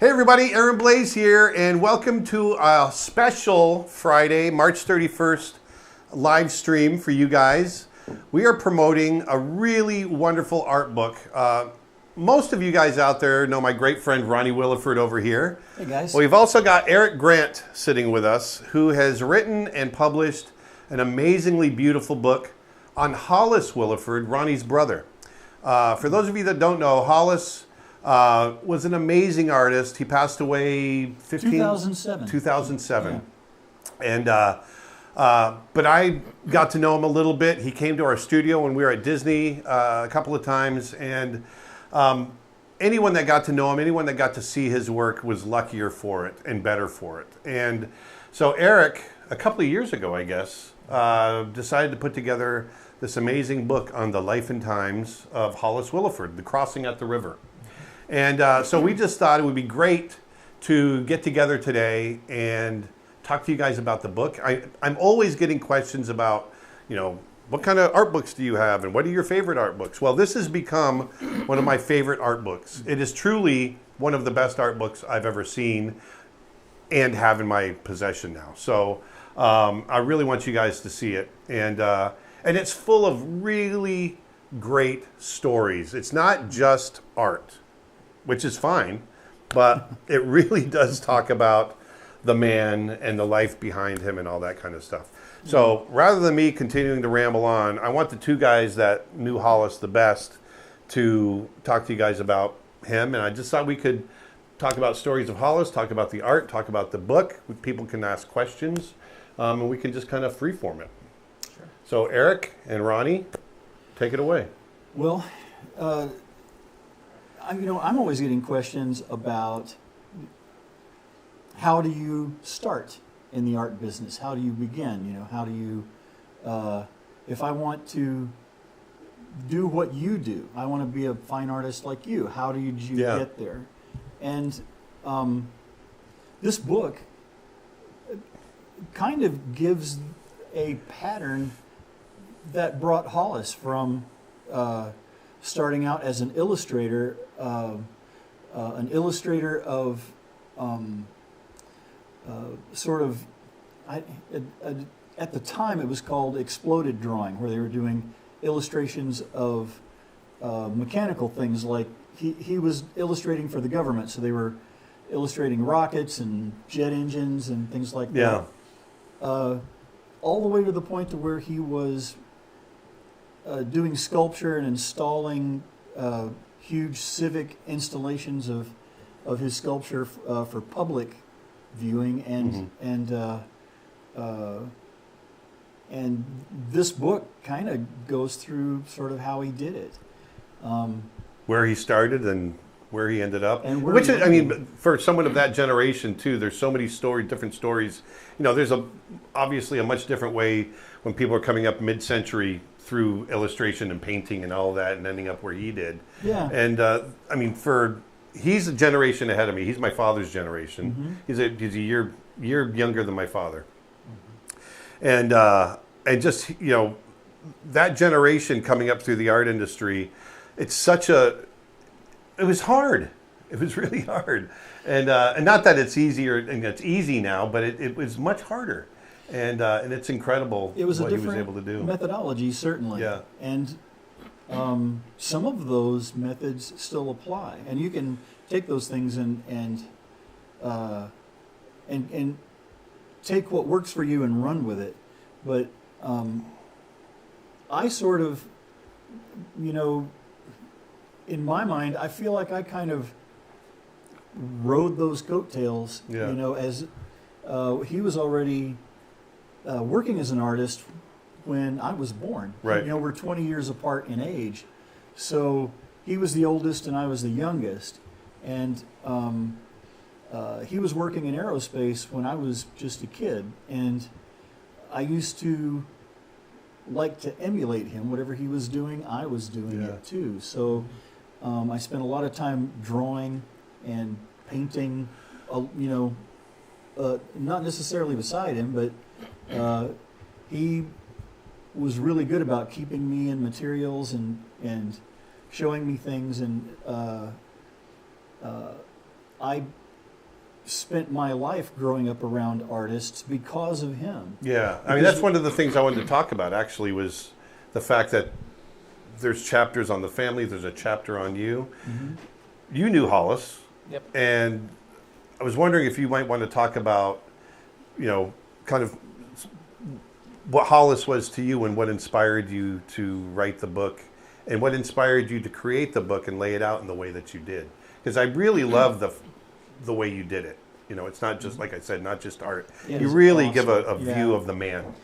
Hey everybody, Aaron Blaze here, and welcome to a special Friday, March 31st live stream for you guys. We are promoting a really wonderful art book. Most of you guys out there know my great friend Ronnie Williford over here. Hey guys. Well, we've also got Eric Grant sitting with us, who has written and published an amazingly beautiful book on Hollis Williford, Ronnie's brother. For those of you that don't know, Hollis was an amazing artist. He passed away 2007. Yeah. And but I got to know him a little bit. He came to our studio when we were at Disney a couple of times, and anyone that got to know him, anyone that got to see his work was luckier for it and better for it. And so Eric, a couple of years ago, I guess, decided to put together this amazing book on the life and times of Hollis Williford, The Crossing at the River. And so we just thought it would be great to get together today and talk to you guys about the book. I'm always getting questions about, what kind of art books do you have and what are your favorite art books? Well, this has become one of my favorite art books. It is truly one of the best art books I've ever seen and have in my possession now. So I really want you guys to see it. And it's full of really great stories. It's not just art, which is fine, but it really does talk about the man and the life behind him and all that kind of stuff. So rather than me continuing to ramble on, I want the two guys that knew Hollis the best to talk to you guys about him. And I just thought we could talk about stories of Hollis, talk about the art, talk about the book. People can ask questions, and we can just kind of freeform it. Sure. So Eric and Ronnie, take it away. Well, I'm always getting questions about how do you start in the art business? How do you begin? How do you, if I want to do what you do, I want to be a fine artist like you, how did you get there? And this book kind of gives a pattern that brought Hollis from starting out as an illustrator of at the time it was called exploded drawing, where they were doing illustrations of mechanical things. Like he was illustrating for the government, so they were illustrating rockets and jet engines and things like that. All the way to the point to where he was doing sculpture and installing huge civic installations of his sculpture for public viewing, and this book kind of goes through sort of how he did it, where he started and where he ended up, and for someone of that generation too, there's so many different stories. There's obviously a much different way when people are coming up mid-century through illustration and painting and all that and ending up where he did. Yeah. And he's a generation ahead of me. He's my father's generation. Mm-hmm. He's a year younger than my father. Mm-hmm. And just, that generation coming up through the art industry, it was hard. It was really hard. And not that it's easier, and it's easy now, but it was much harder. And it's incredible it was what a he was different able to do. methodology, certainly. Yeah. And some of those methods still apply, and you can take those things and take what works for you and run with it. But I sort of, in my mind, I feel like I kind of rode those coattails. Yeah. As he was already working as an artist when I was born. Right. We're 20 years apart in age. So he was the oldest and I was the youngest. And he was working in aerospace when I was just a kid. And I used to like to emulate him. Whatever he was doing, I was doing it too. So I spent a lot of time drawing and painting, not necessarily beside him, but he was really good about keeping me in materials and showing me things, and I spent my life growing up around artists because of him. Yeah, I mean, that's one of the things I wanted to talk about, actually, was the fact that there's chapters on the family, there's a chapter on you. Mm-hmm. You knew Hollis. Yep. And I was wondering if you might want to talk about, kind of what Hollis was to you and what inspired you to write the book and what inspired you to create the book and lay it out in the way that you did. Because I really love the way you did it. It's not just, like I said, not just art. It You is really awesome. give a Yeah. view of the man.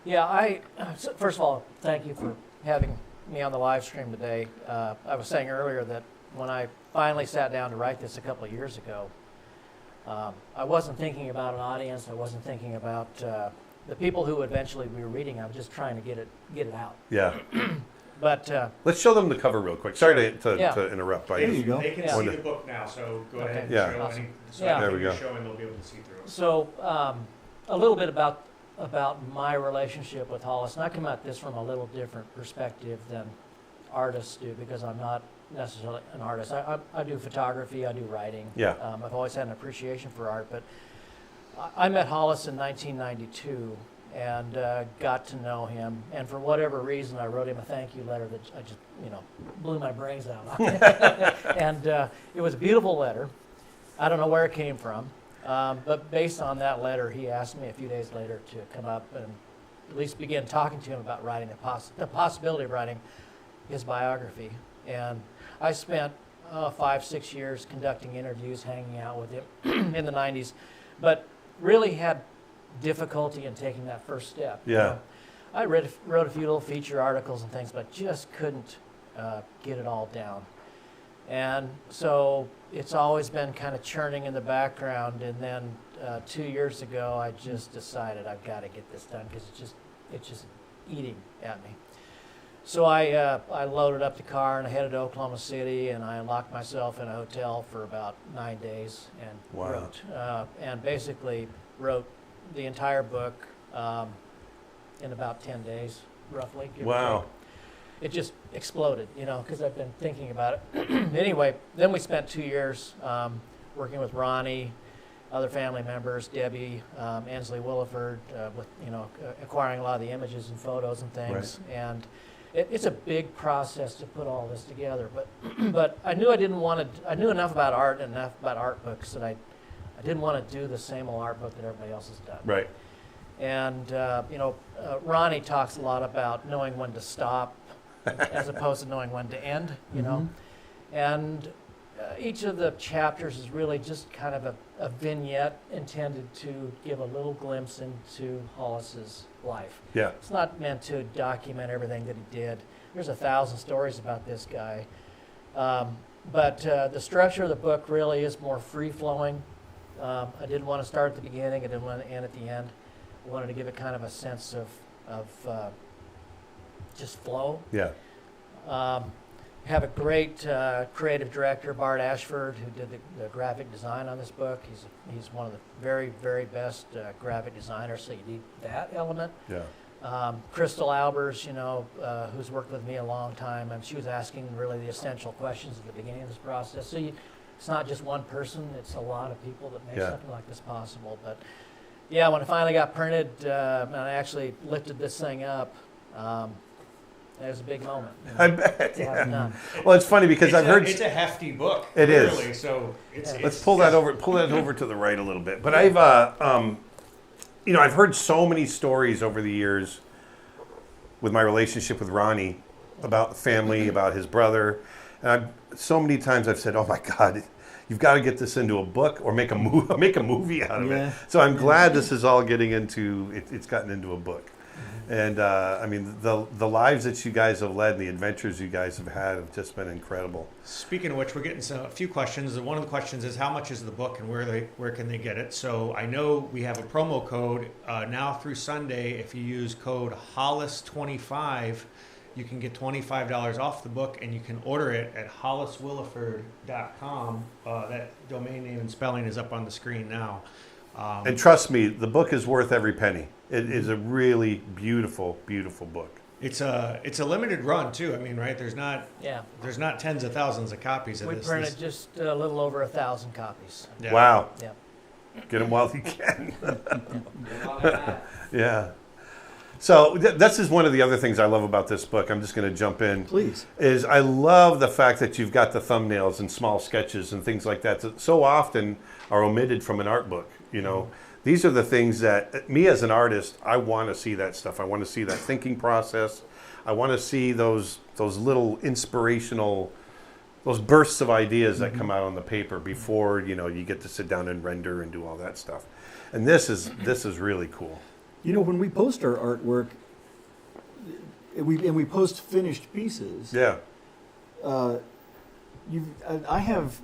Yeah, so first of all, thank you for having me on the live stream today. I was saying earlier that when I finally sat down to write this a couple of years ago, I wasn't thinking about an audience. I wasn't thinking about the people who eventually we were reading. I was just trying to get it out. Yeah. But Let's show them the cover real quick. Sorry to Yeah. interrupt. There you go. They can Yeah. see the book now, so go ahead and Yeah. show Awesome. any. So Yeah. There we you're go. showing, they'll be able to see through it. so a little bit about my relationship with Hollis, and I come at this from a little different perspective than artists do because I'm not necessarily an artist. I do photography, I do writing. Yeah. I've always had an appreciation for art, but I met Hollis in 1992 and got to know him. And for whatever reason, I wrote him a thank you letter that I just, blew my brains out. And it was a beautiful letter. I don't know where it came from, but based on that letter, he asked me a few days later to come up and at least begin talking to him about writing the possibility of writing his biography. And I spent 5-6 years conducting interviews, hanging out with him in the 90s, but really had difficulty in taking that first step. Yeah. I wrote a few little feature articles and things, but just couldn't get it all down. And so it's always been kind of churning in the background. And then 2 years ago, I just decided I've got to get this done because it's just eating at me. So I loaded up the car and I headed to Oklahoma City and I locked myself in a hotel for about 9 days and Wow. wrote. And basically wrote the entire book in about 10 days, roughly. give or Wow. take. It just exploded, because I've been thinking about it. Anyway, then we spent 2 years working with Ronnie, other family members, Debbie, Ansley Williford, with acquiring a lot of the images and photos and things. Right. And it's a big process to put all this together. But I knew I didn't want to. I knew enough about art and enough about art books that I didn't want to do the same old art book that everybody else has done. Right. And Ronnie talks a lot about knowing when to stop as opposed to knowing when to end, Mhm. And each of the chapters is really just kind of a vignette intended to give a little glimpse into Hollis's life. Yeah. It's not meant to document everything that he did. There's 1,000 stories about this guy. But the structure of the book really is more free-flowing. I didn't want to start at the beginning. I didn't want to end at the end. I wanted to give it kind of a sense of just flow. Yeah. Have a great creative director, Bart Ashford, who did the graphic design on this book. He's one of the very, very best graphic designers, so you need that element. Yeah. Crystal Albers, who's worked with me a long time, and she was asking really the essential questions at the beginning of this process. So it's not just one person, it's a lot of people that make Yeah. something like this possible. But yeah, when it finally got printed, and I actually lifted this thing up, it was a big moment. I bet. To have it Yeah. done. Well, it's funny because I've heard. It's a hefty book. It is. Really, so it's. Yeah. Let's pull that over. Pull that over to the right a little bit. But I've, I've heard so many stories over the years with my relationship with Ronnie about family, about his brother, and so many times I've said, "Oh my God, you've got to get this into a book or make a movie out of Yeah. it." So I'm glad this is all getting into. It's gotten into a book. And the lives that you guys have led and the adventures you guys have had have just been incredible. Speaking of which, we're getting a few questions. One of the questions is how much is the book and where can they get it? So I know we have a promo code now through Sunday. If you use code Hollis25, you can get $25 off the book, and you can order it at holliswilliford.com. That domain name and spelling is up on the screen now. And trust me, the book is worth every penny. It is a really beautiful, beautiful book. It's a limited run too. I mean, right? There's not tens of thousands of copies of We this. printed just a little over 1,000 copies. Yeah. Wow. Yeah. Get them while you can. Yeah. So this is one of the other things I love about this book. I'm just going to jump in. Please. Is I love the fact that you've got the thumbnails and small sketches and things like that so often are omitted from an art book. You know, these are the things that me as an artist, I want to see that stuff. I want to see that thinking process. I want to see those little inspirational, those bursts of ideas that come out on the paper before, you know, you get to sit down and render and do all that stuff. And this is really cool. You know, when we post our artwork, we post finished pieces. Yeah. I have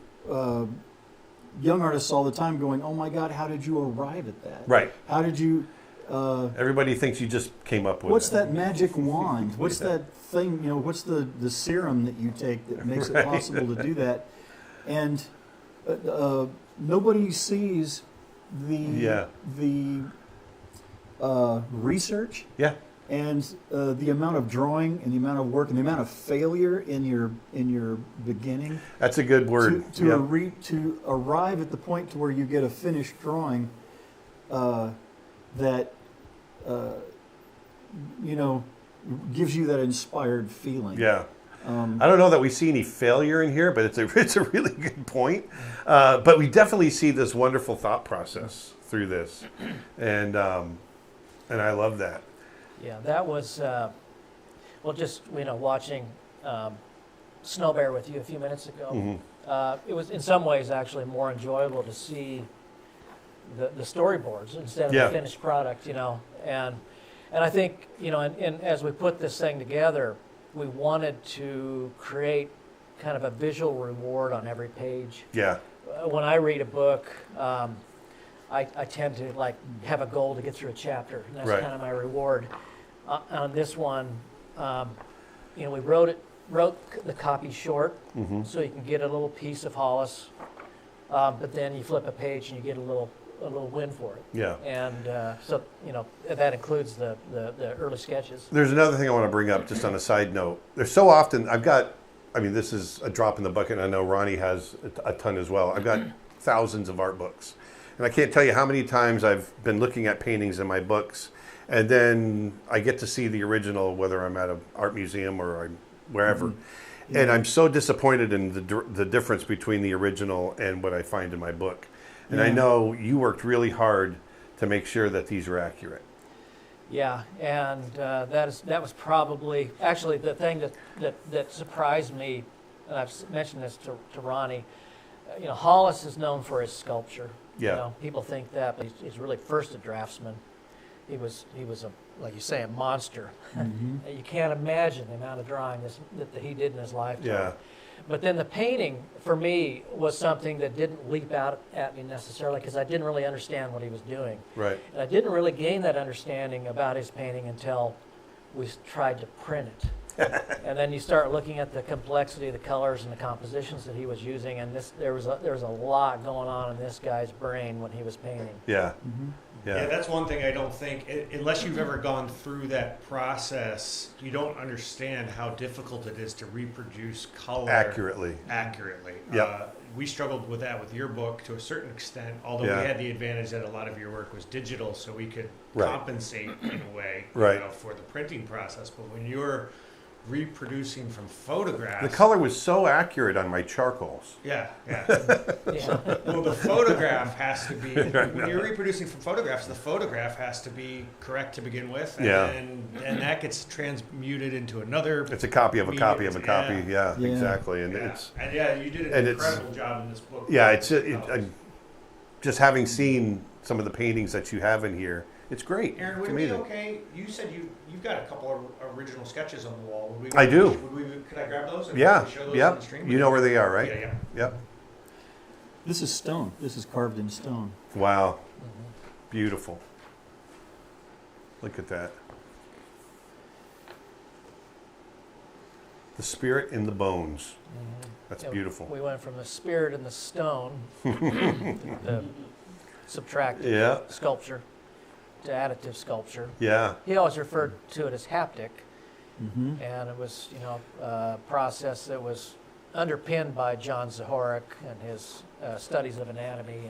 young artists all the time going, "Oh my God, how did you arrive at that? Right. How did you?" Everybody thinks you just came up with What's it. that magic wand? What's that thing? You know, what's the serum that you take that makes it possible to do that? And nobody sees the research. Yeah. And the amount of drawing and the amount of work and the amount of failure in your beginning. That's a good word. To arrive at the point to where you get a finished drawing that you know, gives you that inspired feeling. Yeah. I don't know that we see any failure in here, but it's a really good point. But we definitely see this wonderful thought process through this, and I love that. Yeah, that was, well, just, you know, watching Snow Bear with you a few minutes ago. It was in some ways actually more enjoyable to see the storyboards instead of the finished product, you know. And I think, you know, and as we put this thing together, we wanted to create kind of a visual reward on every page. Yeah. When I read a book, I tend to like have a goal to get through a chapter, and that's kind of my reward. On this one, you know, we wrote the copy short, so you can get a little piece of Hollis, but then you flip a page and you get a little win for it. Yeah. And so, you know, that includes the early sketches. There's another thing I want to bring up just on a side note. There's so often this is a drop in the bucket, and I know Ronnie has a ton as well. I've got thousands of art books. And I can't tell you how many times I've been looking at paintings in my books, and then I get to see the original, whether I'm at an art museum or I'm wherever. And I'm so disappointed in the difference between the original and what I find in my book. And I know you worked really hard to make sure that these are accurate. Yeah, and that was probably actually the thing that surprised me, and I've mentioned this to Ronnie. You know, Hollis is known for his sculpture. Yeah. You know, people think that, but he's really first a draftsman. He was a, like you say, a monster. You can't imagine the amount of drawing that he did in his lifetime. Yeah. But then the painting, for me, was something that didn't leap out at me necessarily because I didn't really understand what he was doing. Right. And I didn't really gain that understanding about his painting until we tried to print it. And then you start looking at the complexity of the colors and the compositions that he was using, and there was a lot going on in this guy's brain when he was painting. Yeah. Yeah, that's one thing I don't think, unless you've ever gone through that process, you don't understand how difficult it is to reproduce color Accurately. Yep. We struggled with that with your book to a certain extent, although we had the advantage that a lot of your work was digital, so we could compensate in a way you know, for the printing process. But when you're reproducing from photographs. The color was so accurate on my charcoals. Yeah. Well, the photograph has to be, when you're reproducing from photographs, the photograph has to be correct to begin with. And and that gets transmuted into another. It's a copy of a copy of a copy. Yeah, exactly. And you did an incredible job in this book. Yeah, just having seen some of the paintings that you have in here, it's great. Aaron, would it be okay? You said you've got a couple of original sketches on the wall. I do. Could I grab those? Yeah. Show those on the stream? You know where they are, right? Yeah. Yep. This is stone. This is carved in stone. Wow. Beautiful. Look at that. The spirit in the bones. That's beautiful. We went from the spirit in the stone, the subtractive sculpture, to additive sculpture. Yeah. He always referred to it as haptic, and it was, you know, a process that was underpinned by John Zahorik and his studies of anatomy.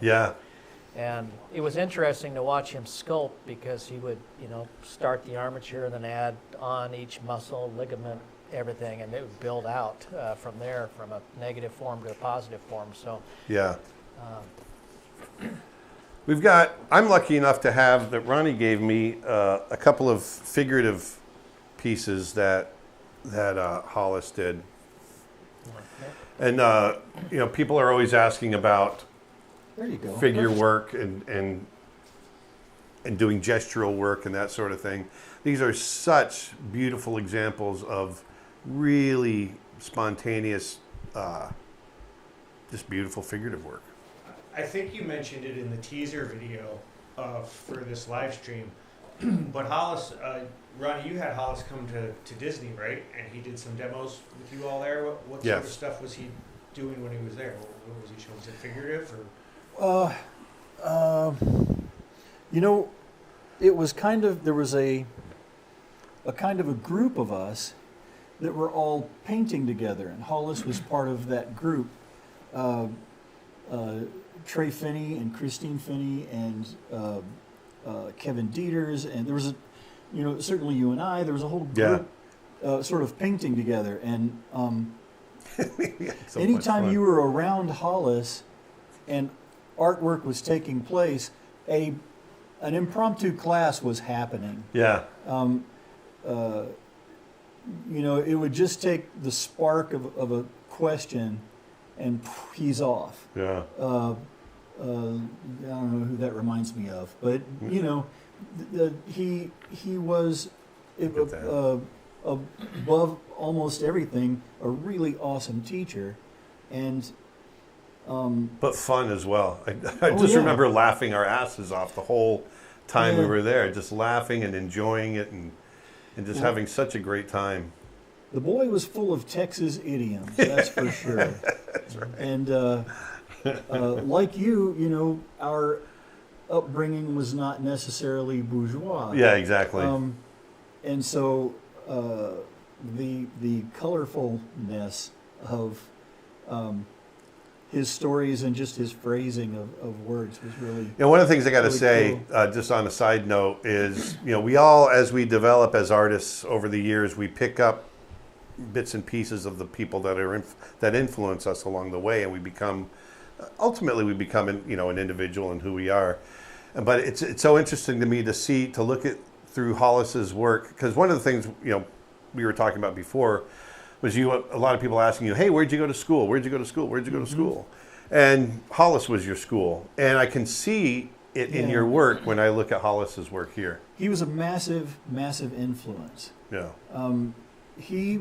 And it was interesting to watch him sculpt because he would, start the armature and then add on each muscle, ligament, everything, and it would build out from there, from a negative form to a positive form. So Yeah. I'm lucky enough to have that Ronnie gave me a couple of figurative pieces that Hollis did. And, people are always asking about There you go. figure work and doing gestural work and that sort of thing. These are such beautiful examples of really spontaneous, just beautiful figurative work. I think you mentioned it in the teaser video for this live stream, but Hollis, Ronnie, you had Hollis come to Disney, right? And he did some demos with you all there. What sort of Yes. stuff was he doing when he was there? What was he showing? Was it figurative or? It was there was a kind of a group of us that were all painting together, and Hollis was part of that group. Trey Finney and Christine Finney and Kevin Dieters, and there was certainly you and I. There was a whole group sort of painting together, and So anytime much you fun. were around Hollis and artwork was taking place, an impromptu class was happening. Yeah. It would just take the spark of a question, and he's off. Yeah. I don't know who that reminds me of, but he was Look at that. above almost everything a really awesome teacher, and But fun as well. I Oh, just yeah. remember laughing our asses off the whole time we Yeah. were there, just laughing and enjoying it and just Yeah. having such a great time. the boy was full of Texas idioms, that's for sure. That's right. And like you, our upbringing was not necessarily bourgeois. Yeah, exactly. And so the colorfulness of his stories and just his phrasing of words was really. One of the things I got to really say, cool. just on a side note, is we all, as we develop as artists over the years, we pick up bits and pieces of the people that influence us along the way, and we become ultimately an individual in who we are. But it's so interesting to me to look at through Hollis's work, because one of the things we were talking about before was a lot of people asking you, hey, where'd you go to school? Where'd you go to school? Where'd you go to school? And Hollis was your school, and I can see it in Yeah. your work when I look at Hollis's work here. He was a massive, massive influence. Yeah. He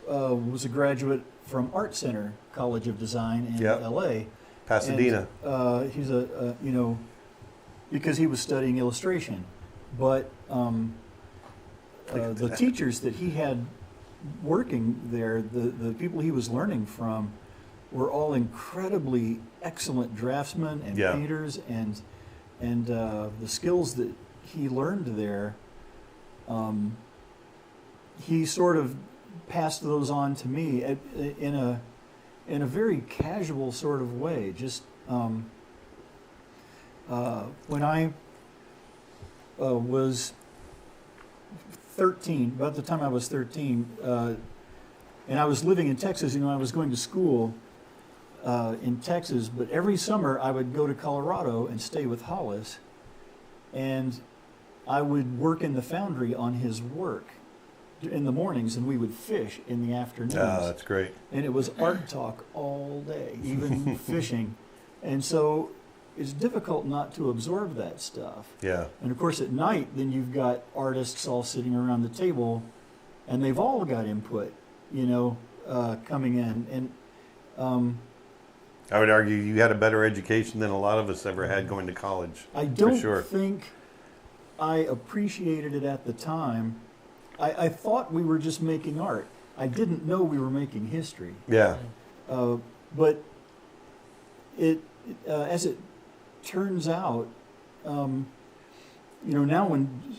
was a graduate from Art Center College of Design in Yep. L.A. Pasadena. And, he's because he was studying illustration, but the teachers that he had working there, the people he was learning from, were all incredibly excellent draftsmen and Yeah. painters, and the skills that he learned there, he sort of passed those on to me in a very casual sort of way. Just when I was 13, about the time I was 13, and I was living in Texas, I was going to school in Texas, but every summer I would go to Colorado and stay with Hollis, and I would work in the foundry on his work in the mornings, and we would fish in the afternoons. That's great. And it was art talk all day, even fishing. And so it's difficult not to absorb that stuff. Yeah. And of course, at night, then you've got artists all sitting around the table, and they've all got input, coming in. And I would argue you had a better education than a lot of us ever had going to college. I don't sure. think I appreciated it at the time. I thought we were just making art. I didn't know we were making history. Yeah. But it, as it turns out, now when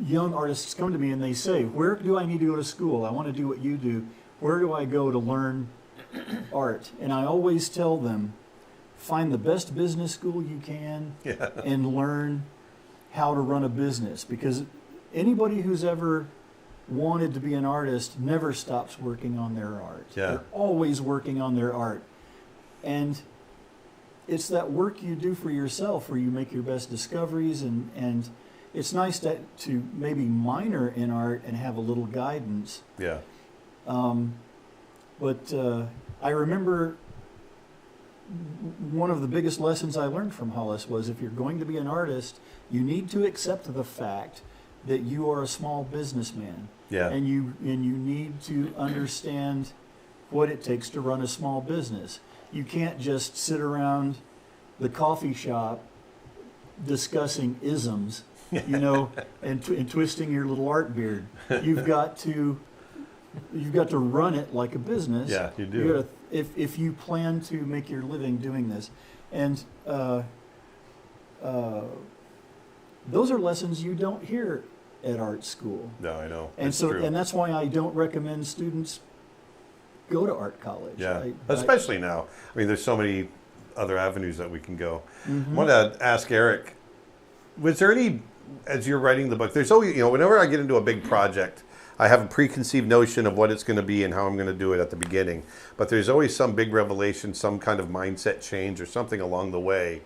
young artists come to me and they say, where do I need to go to school? I want to do what you do. Where do I go to learn art? And I always tell them, find the best business school you can Yeah. and learn how to run a business, because anybody who's ever wanted to be an artist never stops working on their art. Yeah. They're always working on their art. And it's that work you do for yourself where you make your best discoveries, and it's nice to maybe minor in art and have a little guidance. Yeah. But I remember one of the biggest lessons I learned from Hollis was, if you're going to be an artist, you need to accept the fact that you are a small businessman. Yeah. And you need to understand what it takes to run a small business. You can't just sit around the coffee shop discussing isms, and twisting your little art beard. You've got to run it like a business. Yeah, you do. You gotta, if you plan to make your living doing this, and those are lessons you don't hear at art school. No, I know. And It's so, true. and that's why I don't recommend students go to art college. Yeah, especially now. I mean, there's so many other avenues that we can go. I want to ask Eric, was there any, as you're writing the book, there's always, whenever I get into a big project, I have a preconceived notion of what it's going to be and how I'm going to do it at the beginning. But there's always some big revelation, some kind of mindset change or something along the way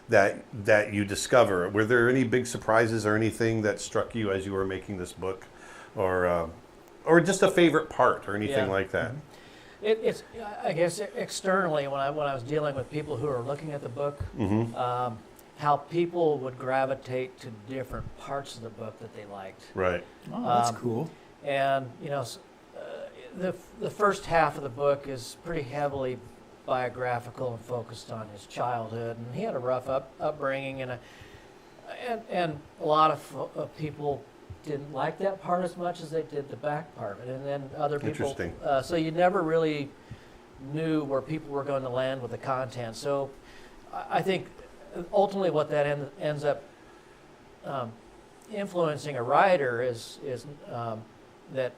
that you discover. Were there any big surprises or anything that struck you as you were making this book, or just a favorite part or anything like that? It's I guess externally, when I was dealing with people who are looking at the book, how people would gravitate to different parts of the book that they liked. Right. Oh, that's cool. And the first half of the book is pretty heavily biographical and focused on his childhood, and he had a rough upbringing, and a lot of people didn't like that part as much as they did the back part, and then other people. Interesting. So you never really knew where people were going to land with the content. So I think ultimately what that ends up influencing a writer is that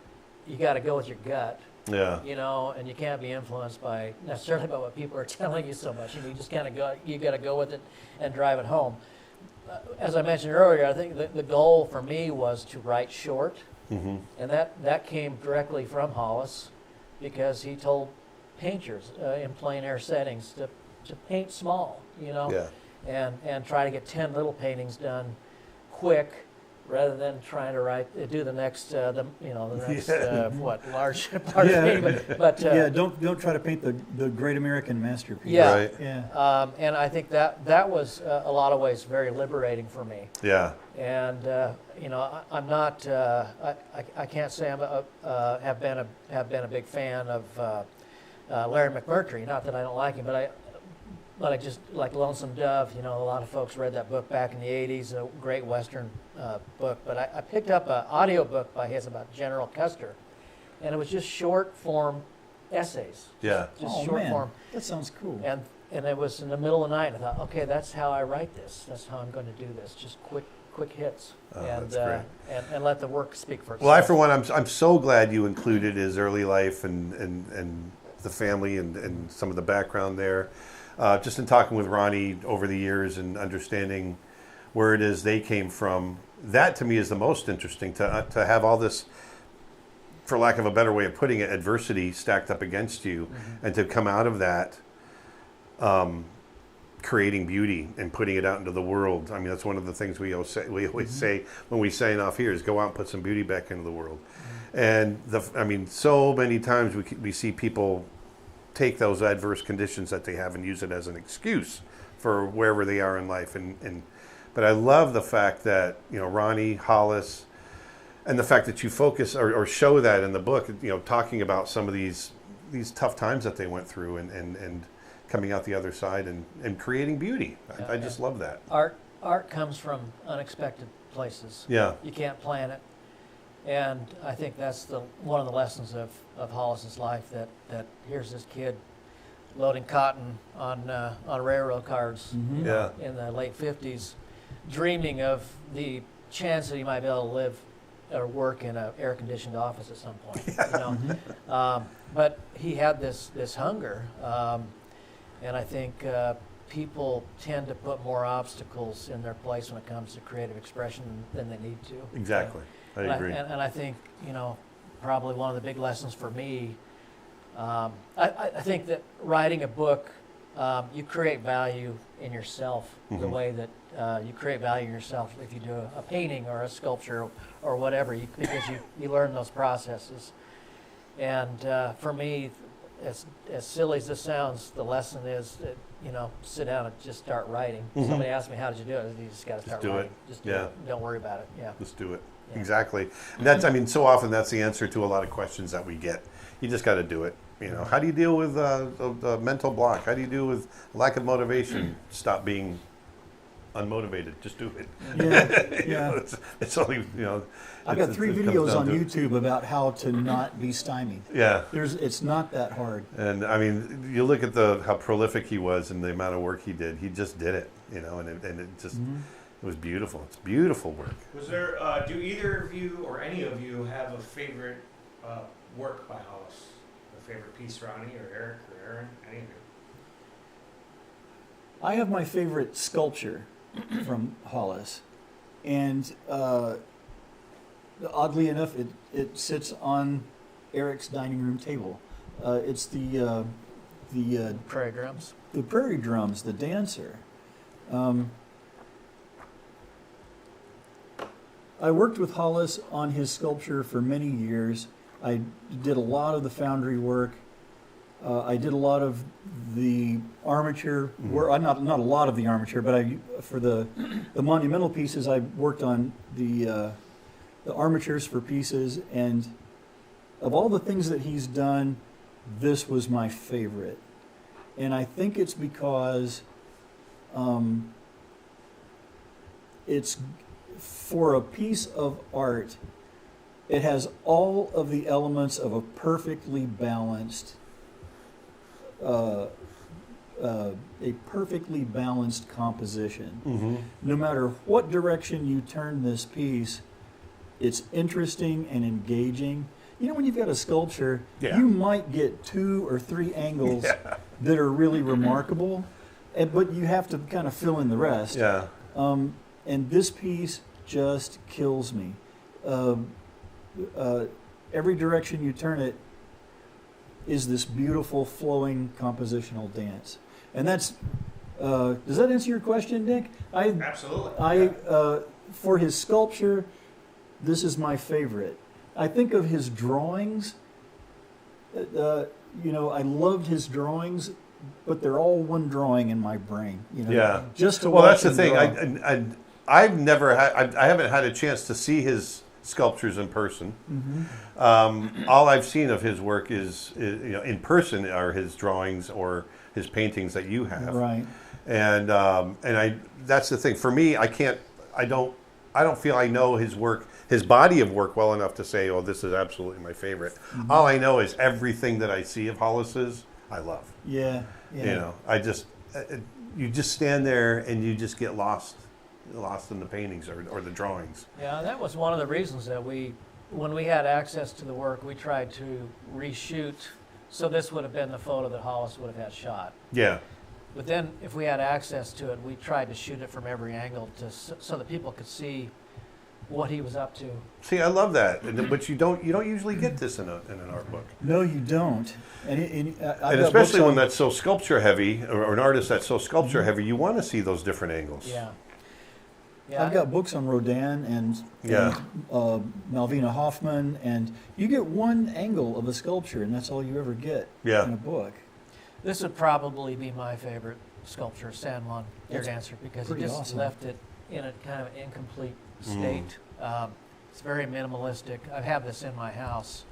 you got to go with your gut. Yeah. And you can't be influenced necessarily by what people are telling you so much. You just kind of go. You got to go with it and drive it home. As I mentioned earlier, I think the goal for me was to write short, and that came directly from Hollis, because he told painters in plein air settings to paint small, Yeah. and try to get 10 little paintings done quick, rather than trying to do the next large painting. But don't try to paint the great American masterpiece. Yeah. Right. Yeah. and I think that was a lot of ways very liberating for me. Yeah. And I'm not. I can't say have been a big fan of Larry McMurtry. Not that I don't like him, but I just like Lonesome Dove. A lot of folks read that book back in the '80s, a great Western book. But I picked up an audio book by his about General Custer, and it was just short form essays. Yeah. Just short form. That sounds cool. And it was in the middle of the night. I thought, okay, that's how I write this. That's how I'm going to do this. Just quick hits, that's great. and let the work speak for itself. Well, for one, I'm so glad you included his early life and the family and some of the background there. Just in talking with Ronnie over the years and understanding where it is they came from, that to me is the most interesting, to have all this, for lack of a better way of putting it, adversity stacked up against you, and to come out of that creating beauty and putting it out into the world. I mean, that's one of the things we always say when we sign off here, is go out and put some beauty back into the world. And so many times we see people take those adverse conditions that they have and use it as an excuse for wherever they are in life. But I love the fact that, Ronnie, Hollis, and the fact that you focus or show that in the book, talking about some of these tough times that they went through and coming out the other side and creating beauty. I just love that. Art comes from unexpected places. Yeah. You can't plan it. And I think that's one of the lessons of Hollis's life, that here's this kid loading cotton on railroad cars in the late 50s, dreaming of the chance that he might be able to live or work in an air-conditioned office at some point. But he had this hunger, and I think people tend to put more obstacles in their place when it comes to creative expression than they need to. Exactly. I agree. And I think, probably one of the big lessons for me, I think that writing a book, you create value in yourself the way that you create value in yourself if you do a painting or a sculpture or whatever, because you learn those processes. And for me, as silly as this sounds, the lesson is that, sit down and just start writing. Somebody asked me, how did you do it? You just got to start writing. Just do it. Don't worry about it. Yeah. Just do it. Yeah. Exactly. And that's, so often that's the answer to a lot of questions that we get. You just got to do it. How do you deal with a mental block? How do you deal with lack of motivation? Stop being unmotivated. Just do it. Yeah. It's only, I've got 3 videos on YouTube about how to not be stymied. Yeah. It's not that hard. And you look at how prolific he was and the amount of work he did. He just did it, and it just, it was beautiful. It's beautiful work. Was there, do either of you or any of you have a favorite work by Hollis? A favorite piece, Ronnie or Eric or Aaron? Any of you? I have my favorite sculpture from Hollis, and oddly enough, it sits on Eric's dining room table. It's the Prairie drums. The prairie drums, the dancer. I worked with Hollis on his sculpture for many years. I did a lot of the foundry work. I did a lot of the armature work. Not a lot of the armature, but for the monumental pieces, I worked on the armatures for pieces. And of all the things that he's done, this was my favorite. And I think it's because it's for a piece of art. It has all of the elements of a perfectly balanced, composition. No matter what direction you turn this piece, it's interesting and engaging. When you've got a sculpture, you might get 2 or 3 angles that are really remarkable, but you have to kind of fill in the rest. Yeah. And this piece just kills me. Every direction you turn it is this beautiful flowing compositional dance. And that's, does that answer your question, Dick? Absolutely. For his sculpture, this is my favorite. I think of his drawings, I loved his drawings, but they're all one drawing in my brain. Just to that's watch the him thing. draw. I haven't had a chance to see his sculptures in person. All I've seen of his work is in person are his drawings or his paintings that you have. Right. And that's the thing. For me, I don't feel I know his work, his body of work well enough to say, oh, this is absolutely my favorite. All I know is everything that I see of Hollis's, I love. Yeah. You just stand there and you just get lost in the paintings or the drawings. Yeah, that was one of the reasons that when we had access to the work, we tried to reshoot. So this would have been the photo that Hollis would have had shot. Yeah. But then, if we had access to it, we tried to shoot it from every angle so that people could see what he was up to. See, I love that, but you don't usually get this in an art book. No, you don't. And especially when that's so sculpture heavy, or an artist that's so sculpture heavy, you want to see those different angles. Yeah. I've got books on Rodin and Malvina Hoffman, and you get one angle of a sculpture, and that's all you ever get in a book. This would probably be my favorite sculpture, San Juan Deer Dancer, because he just left it in a kind of incomplete state. It's very minimalistic. I have this in my house.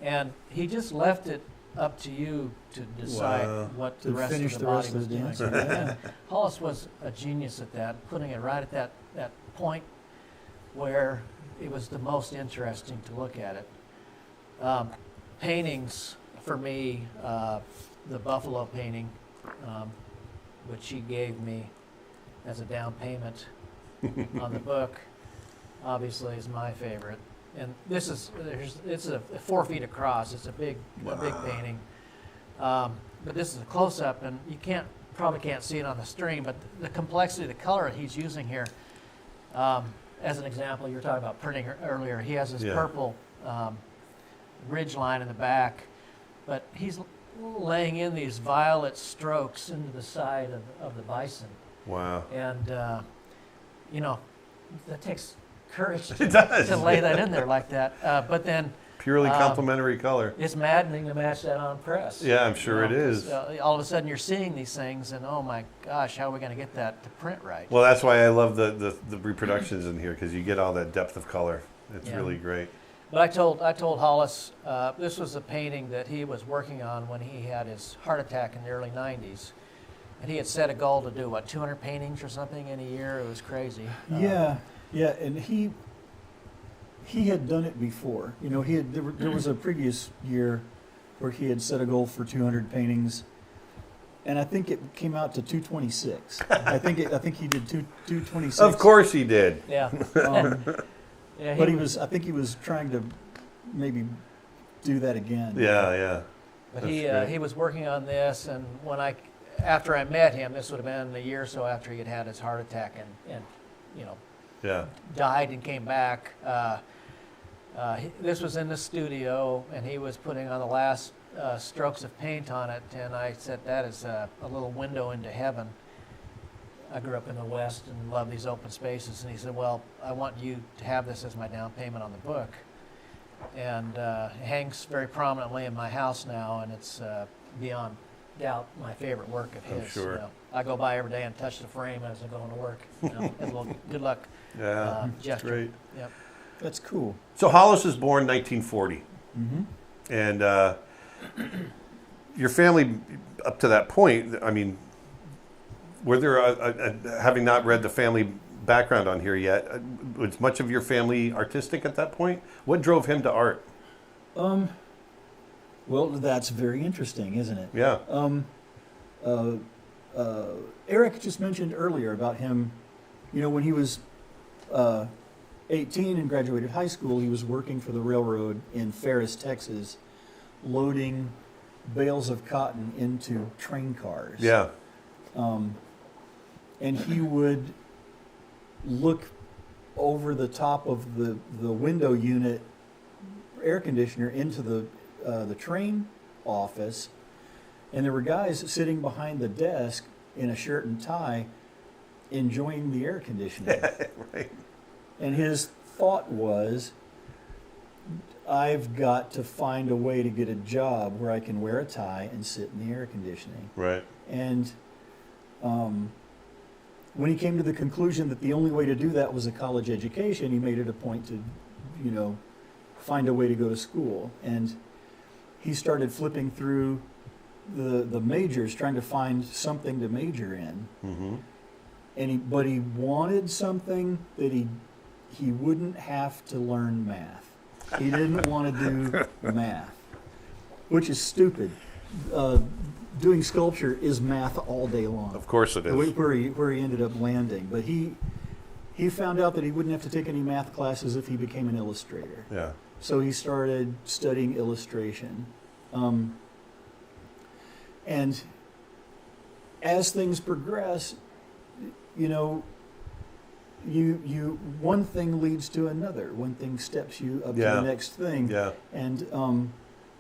And he just left it up to you to decide what the rest of the body was doing. Yeah. Hollis was a genius at that, putting it right at that point where it was the most interesting to look at it. Paintings, for me, the Buffalo painting, which he gave me as a down payment on the book, obviously is my favorite. And this is it's 4 feet across. It's a big painting. But this is a close up, and you can't probably can't see it on the stream, but the complexity of the color he's using here. As an example, you were talking about printing earlier. He has this purple ridge line in the back, but he's laying in these violet strokes into the side of the bison. Wow. And, that takes courage It does. to lay that in there like that. But then Purely complementary color. it's maddening to match that on press. Yeah, I'm sure it is. All of a sudden you're seeing these things and, oh my gosh, how are we going to get that to print right? Well, that's why I love the reproductions in here, because you get all that depth of color. It's really great. But I told Hollis this was a painting that he was working on when he had his heart attack in the early 90s. And he had set a goal to do, 200 paintings or something in a year? It was crazy. Yeah, and he had done it before. You know, there was a previous year where he had set a goal for 200 paintings, and I think it came out to 226. I think he did 226. Of course he did. Yeah. Yeah, but I think he was trying to maybe do that again. Yeah. But That's he was working on this, and after I met him, this would have been a year or so after he had his heart attack and died and came back. This was in the studio, and he was putting on the last strokes of paint on it, and I said, that is a little window into heaven. I grew up in the West and love these open spaces, and he said, well, I want you to have this as my down payment on the book. And it hangs very prominently in my house now, and it's beyond doubt my favorite work of his. I'm sure. You know, I go by every day and touch the frame as I'm going to work. As a little good luck gesture. Great. Yep. That's cool. So Hollis was born 1940. Mm-hmm. And your family, up to that point, I mean, were there, having not read the family background on here yet, was much of your family artistic at that point? What drove him to art? Well, that's very interesting, isn't it? Yeah. Eric just mentioned earlier about him, when he was 18 and graduated high school, he was working for the railroad in Ferris, Texas, loading bales of cotton into train cars. Yeah. And he would look over the top of the window unit air conditioner into the train office, and there were guys sitting behind the desk in a shirt and tie enjoying the air conditioning. Right. And his thought was, I've got to find a way to get a job where I can wear a tie and sit in the air conditioning. Right. And when he came to the conclusion that the only way to do that was a college education, he made it a point to, find a way to go to school. And he started flipping through the majors, trying to find something to major in. Mm-hmm. But he wanted something that he wouldn't have to learn math. He didn't want to do math, which is stupid. Doing sculpture is math all day long. Of course it is. Where he ended up landing. But he found out that he wouldn't have to take any math classes if he became an illustrator. Yeah. So he started studying illustration. And as things progress, one thing leads to another. One thing steps you up to the next thing. Yeah. And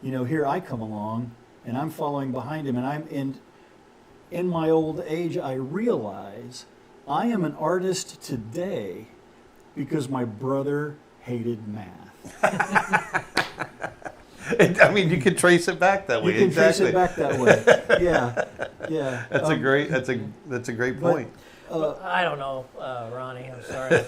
here I come along, and I'm following behind him, and in my old age, I realize I am an artist today because my brother hated math. I mean, you could trace it back that way. You can trace it back that way. Yeah. That's a great point. I don't know, Ronnie. I'm sorry.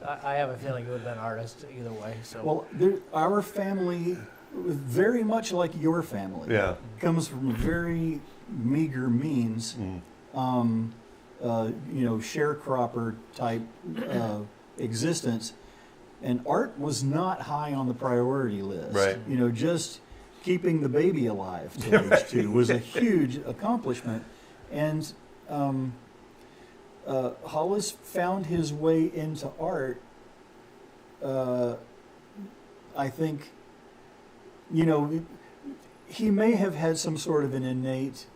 I have a feeling you would have been an artist either way. So. Well, our family, very much like your family, comes from very meager means. Sharecropper type existence, and art was not high on the priority list. Right. Just keeping the baby alive till age 2 was a huge accomplishment, and Hollis found his way into art. I think, he may have had some sort of an innate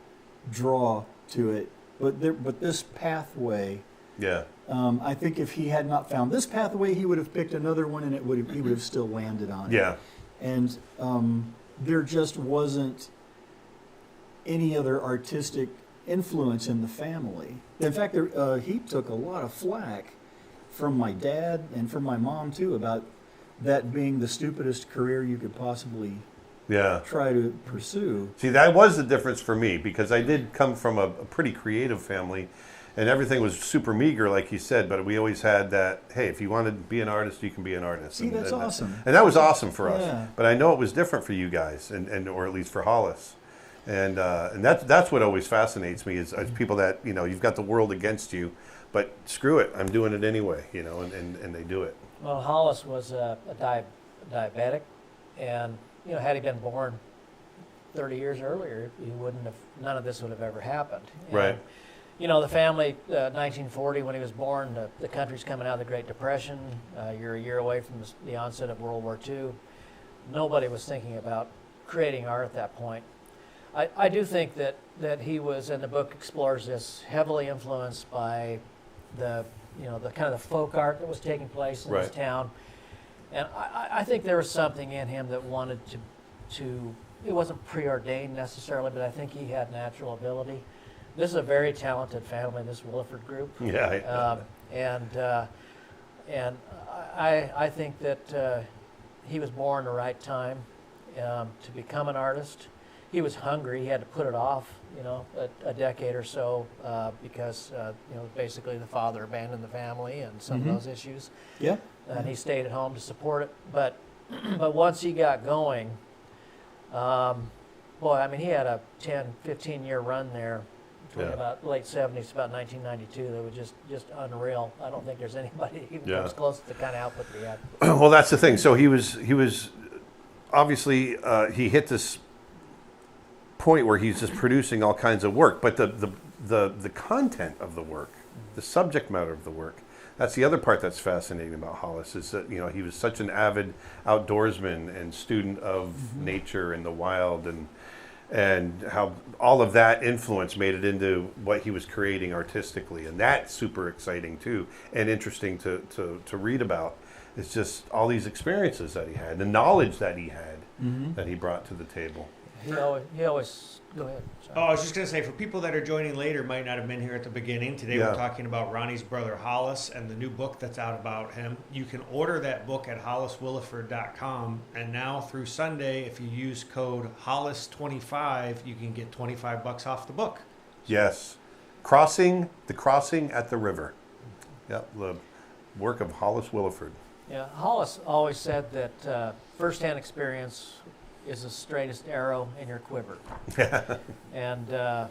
draw to it. But this pathway, Yeah. I think if he had not found this pathway, he would have picked another one, and he would have still landed on it. Yeah. And there just wasn't any other artistic influence in the family. In fact, he took a lot of flack from my dad and from my mom too about that being the stupidest career you could possibly try to pursue. See, that was the difference for me, because I did come from a pretty creative family, and everything was super meager, like you said, but we always had that, hey, if you want to be an artist, you can be an artist. See, that's awesome. And that was awesome for us. Yeah. But I know it was different for you guys, and or at least for Hollis. And that's what always fascinates me is people that, you've got the world against you, but screw it, I'm doing it anyway, and they do it. Well, Hollis was a diabetic, and had he been born 30 years earlier, none of this would have ever happened. And, Right. The family, 1940, when he was born, the country's coming out of the Great Depression. You're a year away from the onset of World War II. Nobody was thinking about creating art at that point. I do think that he was, and the book explores this, heavily influenced by the kind of the folk art that was taking place in his town. And I think there was something in him that wanted to it wasn't preordained necessarily, but I think he had natural ability. This is a very talented family, this Williford group. Yeah. And I think that he was born the right time to become an artist. He was hungry. He had to put it off, a decade or so because, basically the father abandoned the family and some of those issues. Yeah. And he stayed at home to support it. But once he got going, he had a 10, 15-year run there between about late 70s, about 1992. That was just unreal. I don't think there's anybody even comes close to the kind of output we had. Well, that's the thing. So he was obviously he hit this point where he's just producing all kinds of work, but the content of the work, the subject matter of the work, that's the other part that's fascinating about Hollis, is that he was such an avid outdoorsman and student of nature and the wild, and how all of that influence made it into what he was creating artistically, and that's super exciting too and interesting to read about. It's just all these experiences that he had, the knowledge that he had that he brought to the table. He always go ahead. Sorry. Oh, I was just going to say, for people that are joining later, might not have been here at the beginning, today we're talking about Ronnie's brother Hollis and the new book that's out about him. You can order that book at holliswilliford.com, and now through Sunday, if you use code Hollis25, you can get $25 off the book. Yes. Crossing at the river. Yep, the work of Hollis Williford. Yeah, Hollis always said that firsthand experience is the straightest arrow in your quiver. And I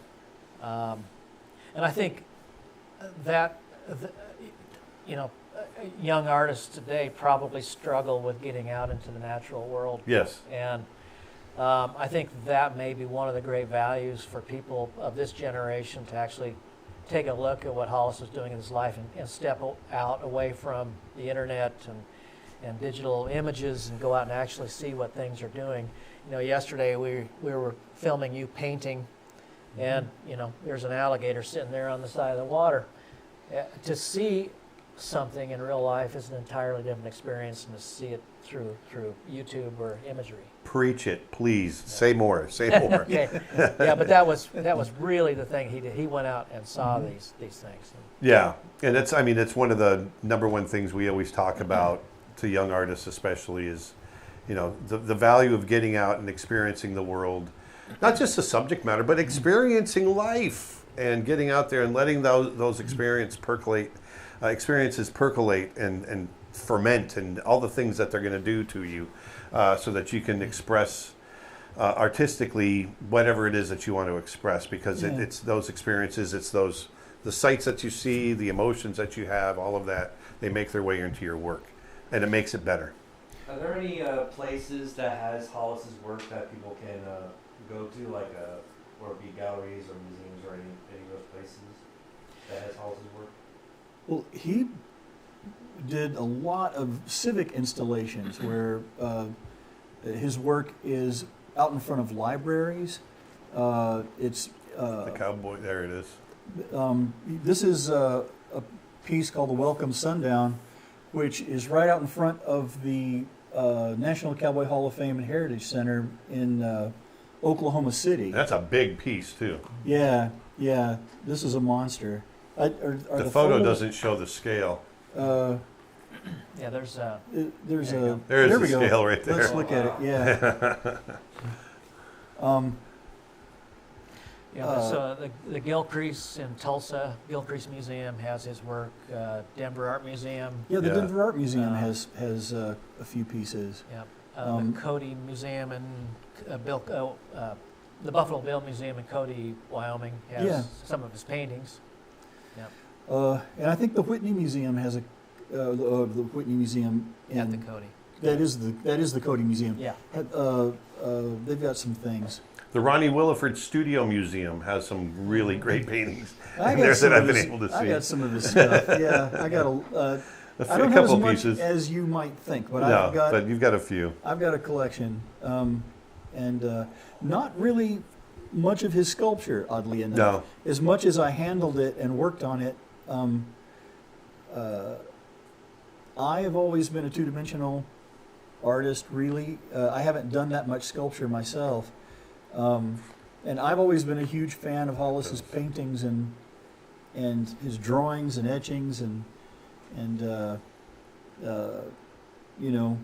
think that young artists today probably struggle with getting out into the natural world. Yes. And I think that may be one of the great values for people of this generation, to actually take a look at what Hollis was doing in his life and step out away from the internet and digital images and go out and actually see what things are doing. Yesterday we were filming you painting, and there's an alligator sitting there on the side of the water. To see something in real life is an entirely different experience than to see it through YouTube or imagery. Preach it, please. Yeah. Say more. Okay. Yeah, but that was really the thing he did. He went out and saw these things. Yeah, and it's one of the number one things we always talk about to young artists, especially, is the value of getting out and experiencing the world, not just the subject matter, but experiencing life and getting out there and letting those experiences percolate and ferment and all the things that they're going to do to you, so that you can express artistically whatever it is that you want to express, because it's those experiences, it's the sights that you see, the emotions that you have, all of that, they make their way into your work, and it makes it better. Are there any places that has Hollis's work that people can go to, like or be galleries or museums or any of those places that has Hollis's work? Well, he did a lot of civic installations where his work is out in front of libraries. It's The cowboy. There it is. This is a piece called The Welcome Sundown, which is right out in front of the National Cowboy Hall of Fame and Heritage Center in Oklahoma City. That's a big piece too. Yeah, this is a monster. The photo doesn't show the scale. Yeah, there's There's there the we go. scale right there. Let's look at it. Yeah. the Gilcrease in Tulsa. Gilcrease Museum has his work. Denver Art Museum. Yeah, the Yeah. Denver Art Museum has a few pieces. Yeah. The Cody Museum in the Buffalo Bill Museum in Cody, Wyoming has some of his paintings. Yeah. And I think the Whitney Museum has the Whitney Museum At the Cody. That is the Cody Museum. Yeah. They've got some things. The Ronnie Williford Studio Museum has some really great paintings I in got there some that I've of been his- able to see. I got some of his stuff. Yeah, I got I don't a have as couple much pieces. as you might think, but No, but you've got a few. I've got a collection, and not really much of his sculpture, oddly enough. No. As much as I handled it and worked on it, I have always been a two-dimensional artist, really. I haven't done that much sculpture myself. And I've always been a huge fan of Hollis's paintings and his drawings and etchings and you know,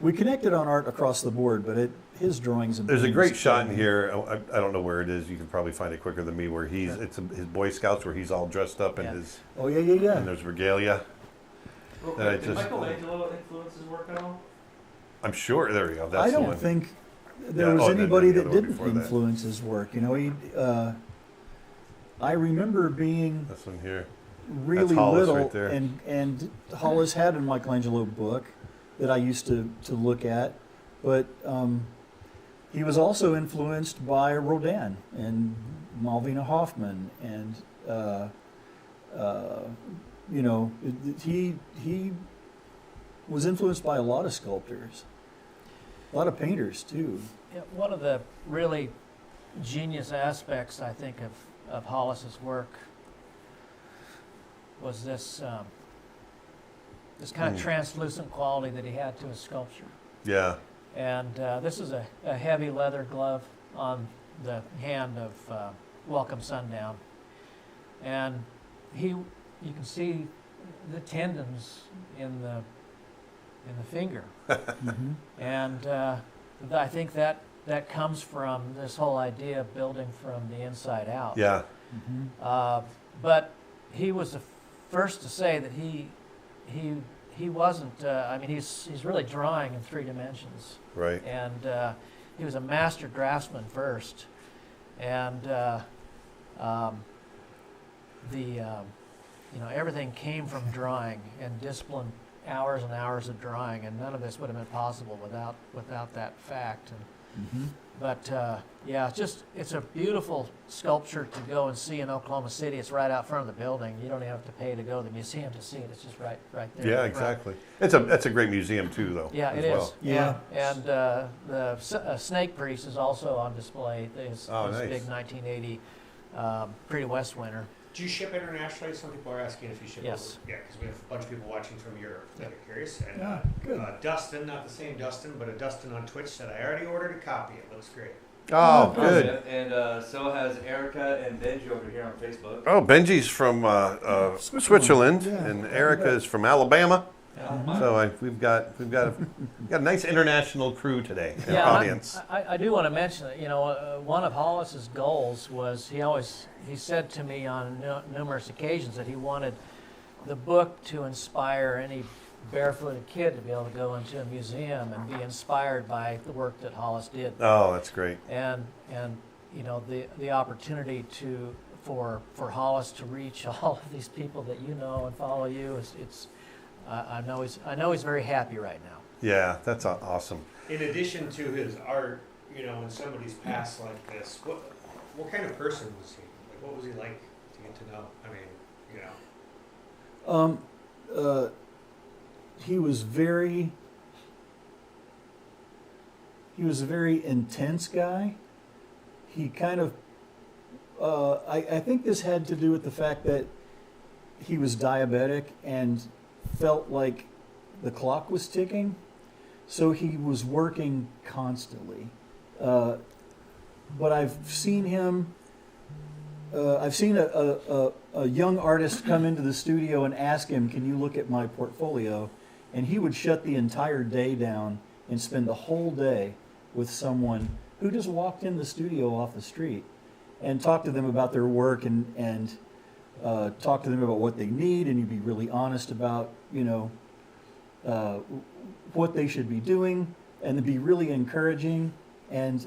we connected on art across the board, but his drawings and There's a paintings- great shot in here. I don't know where it is. You can probably find it quicker than me. Where it's his Boy Scouts, where he's all dressed up in Yeah. his Oh yeah. and there's regalia. Real That I quick, did just- Michelangelo influence his work at all? I'm sure. There we go. That's I the don't one. think there Yeah, was oh, then anybody the that other one didn't before that. influence his work. You know, I remember being This one here. really Hollis little, right there. and Hollis had a Michelangelo book that I used to look at, but he was also influenced by Rodin and Malvina Hoffman, and you know, he was influenced by a lot of sculptors, a lot of painters too. Yeah, one of the really genius aspects, I think, of Hollis's work was this kind of translucent quality that he had to his sculpture. Yeah. And this is a heavy leather glove on the hand of Welcome Sundown, and you can see the tendons in the finger, Mhm. and I think that comes from this whole idea of building from the inside out. Yeah. Mhm. But he was the first to say that he wasn't. I mean, he's really drawing in 3 dimensions, Right. and he was a master draftsman first, and everything came from drawing and discipline, hours and hours of drawing, and none of this would have been possible without that fact. Mhm. But it's a beautiful sculpture to go and see in Oklahoma City. It's right out front of the building. You don't even have to pay to go to the museum to see it. It's just right there. Yeah. in front. Exactly. That's a great museum too, though. Yeah, as it is. well. Yeah. And the snake priest is also on display. His nice. big 1980 Pretty West winner. Do you ship internationally? Some people are asking if you ship Yes. over. Yeah, because we have a bunch of people watching from Europe that are curious. And Yeah, good. Dustin, not the same Dustin, but a Dustin on Twitch said, I already ordered a copy. It looks great. Oh, Oh, good. And so has Erica and Benji over here on Facebook. Oh, Benji's from Switzerland, Yeah. and Erica is from Alabama. Yeah. So we've got a nice international crew today, in Yeah, our and audience. I do want to mention that, one of Hollis's goals was he said to me on numerous occasions that he wanted the book to inspire any barefooted kid to be able to go into a museum and be inspired by the work that Hollis did. Oh, that's great. And the opportunity for Hollis to reach all of these people that you know and follow you I know he's very happy right now. Yeah, that's awesome. In addition to his art, when somebody's passed like this, what kind of person was he? Like, what was he like to get to know? I mean, He was a very intense guy. He kind of I think this had to do with the fact that he was diabetic and felt like the clock was ticking, so he was working constantly. But I've seen him. I've seen a young artist come into the studio and ask him, "Can you look at my portfolio?" And he would shut the entire day down and spend the whole day with someone who just walked in the studio off the street and talk to them about their work and talk to them about what they need, and you'd be really honest about, what they should be doing, and to be really encouraging. And,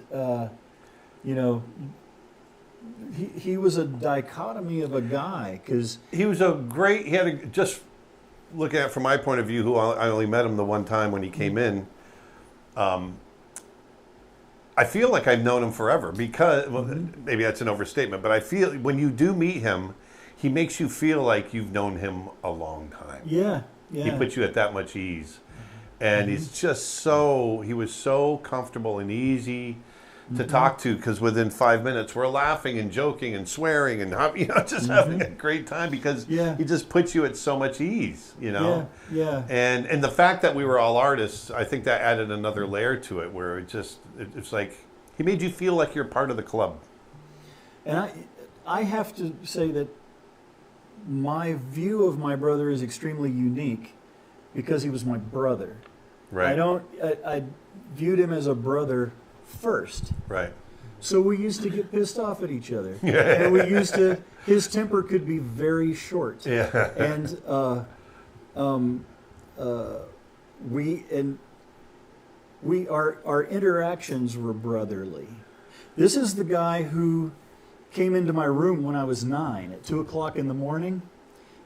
he was a dichotomy of a guy, because He was just looking at it from my point of view, who I only met him the one time when he came in. I feel like I've known him forever because, well, maybe that's an overstatement, but I feel when you do meet him, he makes you feel like you've known him a long time. yeah. He puts you at that much ease. And he was so comfortable and easy to talk to, because within 5 minutes we're laughing and joking and swearing and just having a great time, because he just puts you at so much ease, Yeah. And the fact that we were all artists, I think that added another layer to it, where it's like he made you feel like you're part of the club. And I have to say that my view of my brother is extremely unique because he was my brother. Right. I viewed him as a brother first. Right. So we used to get pissed off at each other. And his temper could be very short. Yeah. And our interactions were brotherly. This is the guy who came into my room when I was 9 at 2:00 in the morning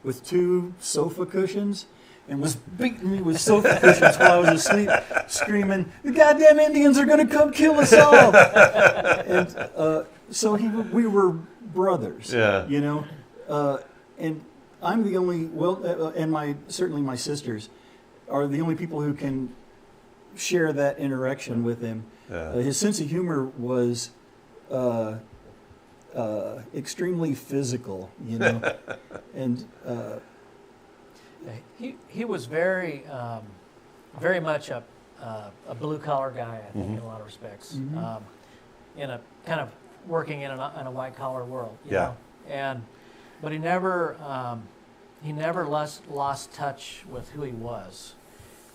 with 2 sofa cushions and was beating me with sofa cushions while I was asleep, screaming, "The goddamn Indians are going to come kill us all!" And so we were brothers. Yeah. And I'm the only, and certainly my sisters are the only people who can share that interaction with him. Yeah. His sense of humor was extremely physical, and he was very much a blue collar guy, I think, in a lot of respects, in a kind of working in a white collar world. You know? But he never lost touch with who he was.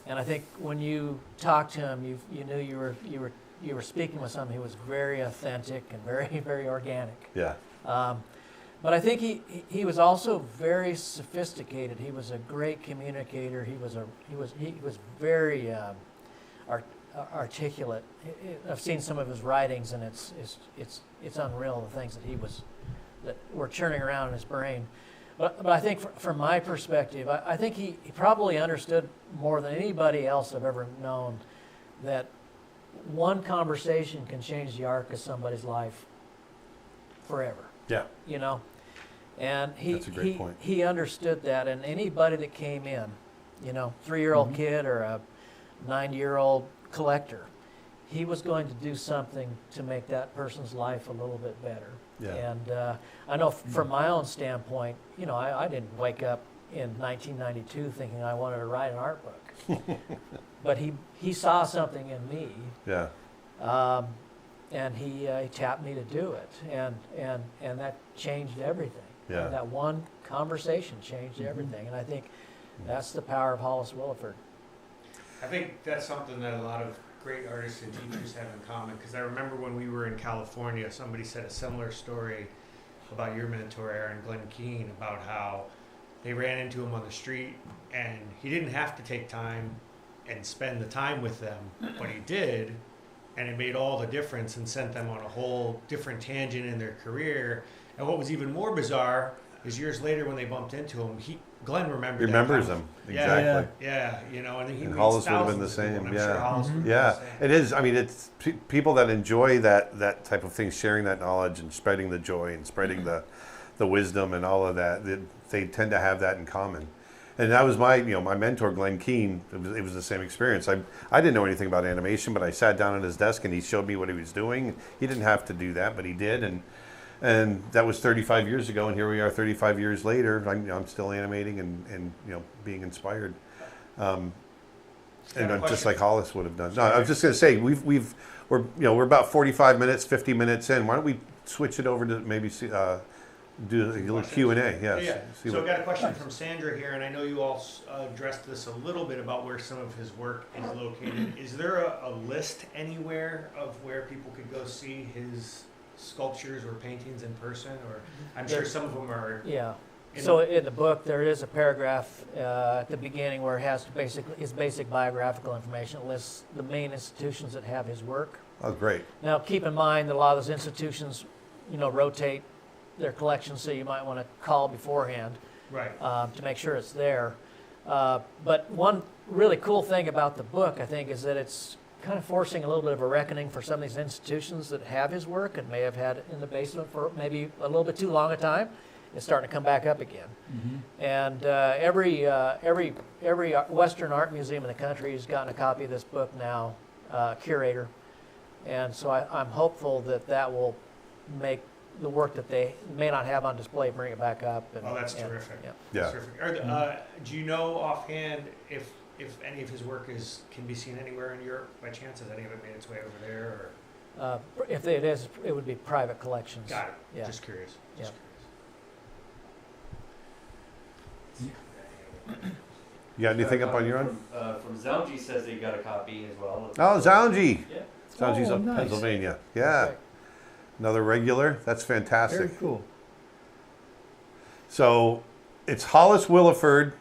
And I think when you talked to him, you knew you were speaking with someone who was very authentic and very, very organic. Yeah. But I think he was also very sophisticated. He was a great communicator. He was very articulate. I've seen some of his writings, and it's unreal, the things that were churning around in his brain. But I think from my perspective, I think he probably understood more than anybody else I've ever known that one conversation can change the arc of somebody's life forever. Yeah. And That's a great point. he understood that, and anybody that came in, 3-year-old kid or a 90-year-old collector, he was going to do something to make that person's life a little bit better. Yeah. And I know from my own standpoint, I didn't wake up in 1992 thinking I wanted to write an art book. But he saw something in me. Yeah. And he tapped me to do it, and that changed everything. Yeah. That one conversation changed everything, and I think that's the power of Hollis Williford. I think that's something that a lot of great artists and teachers have in common, because I remember when we were in California, somebody said a similar story about your mentor, Aaron Glenn Keane, about how they ran into him on the street, and he didn't have to take time and spend the time with them, but he did. And it made all the difference and sent them on a whole different tangent in their career. And what was even more bizarre is years later when they bumped into him, Glenn remembers him. Exactly. Yeah, and he Hollis would have been the same. I'm sure Hollis would have been Yeah, the same. it is. I mean, it's people that enjoy that type of thing, sharing that knowledge and spreading the joy and spreading the wisdom and all of that. They tend to have that in common. And that was my mentor, Glenn Keane. It was the same experience. I didn't know anything about animation, but I sat down at his desk and he showed me what he was doing. He didn't have to do that, but he did. And And that was 35 years ago, and here we are 35 years later. I'm still animating and being inspired. And just like Hollis would have done. No, I was just going to say we're about 45 minutes, 50 minutes in. Why don't we switch it over to maybe do a little Q&A? Yeah. So I've got a question from Sandra here, and I know you all addressed this a little bit about where some of his work is located. Is there a list anywhere of where people could go see his sculptures or paintings in person? Or I'm sure some of them are. Yeah. So in the book, there is a paragraph at the beginning where it has his basic biographical information. It lists the main institutions that have his work. Oh, great. Now, keep in mind that a lot of those institutions, rotate their collections, so you might want to call beforehand, right, to make sure it's there. But one really cool thing about the book, I think, is that it's kind of forcing a little bit of a reckoning for some of these institutions that have his work and may have had it in the basement for maybe a little bit too long a time. It's starting to come back up again. Mm-hmm. And every Western art museum in the country has gotten a copy of this book now, curator. And so I'm hopeful that will make the work that they may not have on display, bring it back up. That's terrific. Yeah. That's terrific. Do you know offhand if any of his work can be seen anywhere in Europe by chance? Has any of it made its way over there? Or? If it is, it would be private collections. Got it. Yeah. Just curious. Yeah. You got anything up on your end? From Zelji says they got a copy as well. Oh, Zelji. Yeah. Zelji's up nice. Pennsylvania. Yeah. Right. Another regular. That's fantastic. Very cool. So it's Hollis Williford,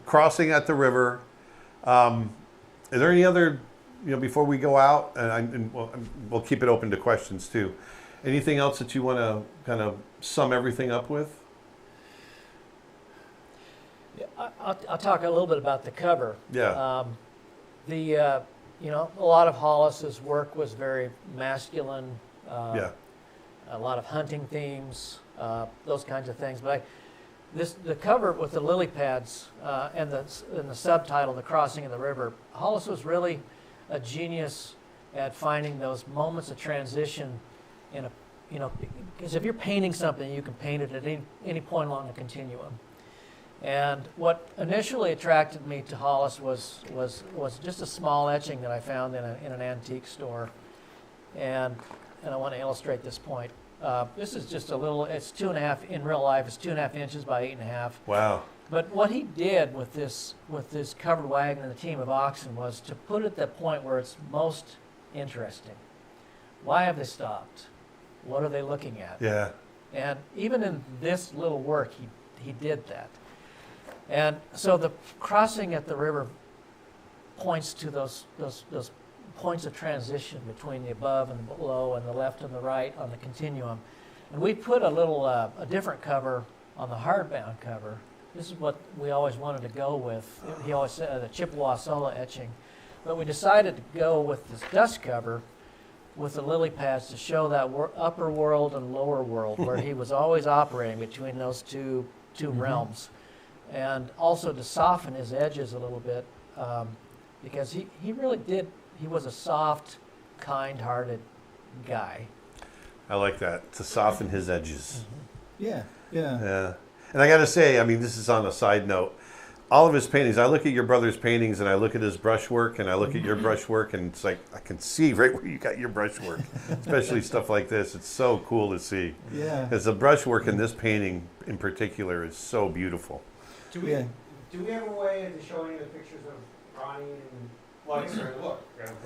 Crossing at the River. Are there any other, before we go out, and we'll keep it open to questions too. Anything else that you want to kind of sum everything up with? I'll talk a little bit about the cover. Yeah. A lot of Hollis's work was very masculine. Yeah. A lot of hunting themes, those kinds of things. But the cover with the lily pads and the subtitle, "The Crossing of the River," Hollis was really a genius at finding those moments of transition because if you're painting something, you can paint it at any point along the continuum. And what initially attracted me to Hollis was just a small etching that I found in an antique store, and I want to illustrate this point. This is just a little. It's 2.5 in real life. It's 2.5 inches by 8.5. Wow. But what he did with this covered wagon and the team of oxen was to put it at the point where it's most interesting. Why have they stopped? What are they looking at? Yeah. And even in this little work, he did that. And so the crossing at the river points to those points of transition between the above and the below and the left and the right on the continuum. And we put a different cover on the hardbound cover. This is what we always wanted to go with. He always said the Chippewa Sola etching. But we decided to go with this dust cover with the lily pads to show that upper world and lower world where he was always operating between those two realms. And also to soften his edges a little bit because he really did. He was a soft, kind-hearted guy. I like that, to soften his edges. Yeah, yeah. Yeah. And I got to say, this is on a side note. All of his paintings, I look at your brother's paintings and I look at his brushwork and I look at your brushwork and it's like, I can see right where you got your brushwork, especially stuff like this. It's so cool to see. Yeah. Because the brushwork in this painting in particular is so beautiful. Do we have a way into showing the pictures of Ronnie and look,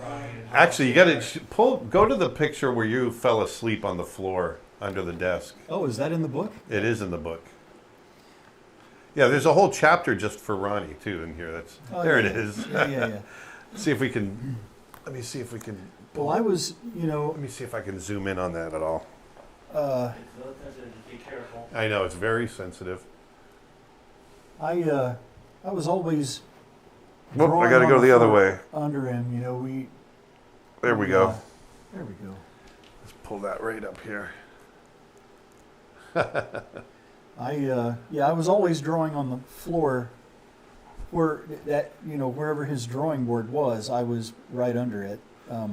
Ronnie and Actually, you got to go to the picture where you fell asleep on the floor under the desk. Oh, is that in the book? It is in the book. Yeah, there's a whole chapter just for Ronnie too in here. There it is. Yeah. See if we can. Let me see if we can. Well, I was, Let me see if I can zoom in on that at all. Be careful. I know it's very sensitive. I was always. Whoop, I got to go the other way. Under him, There we go. There we go. Let's pull that right up here. I was always drawing on the floor wherever his drawing board was, I was right under it. I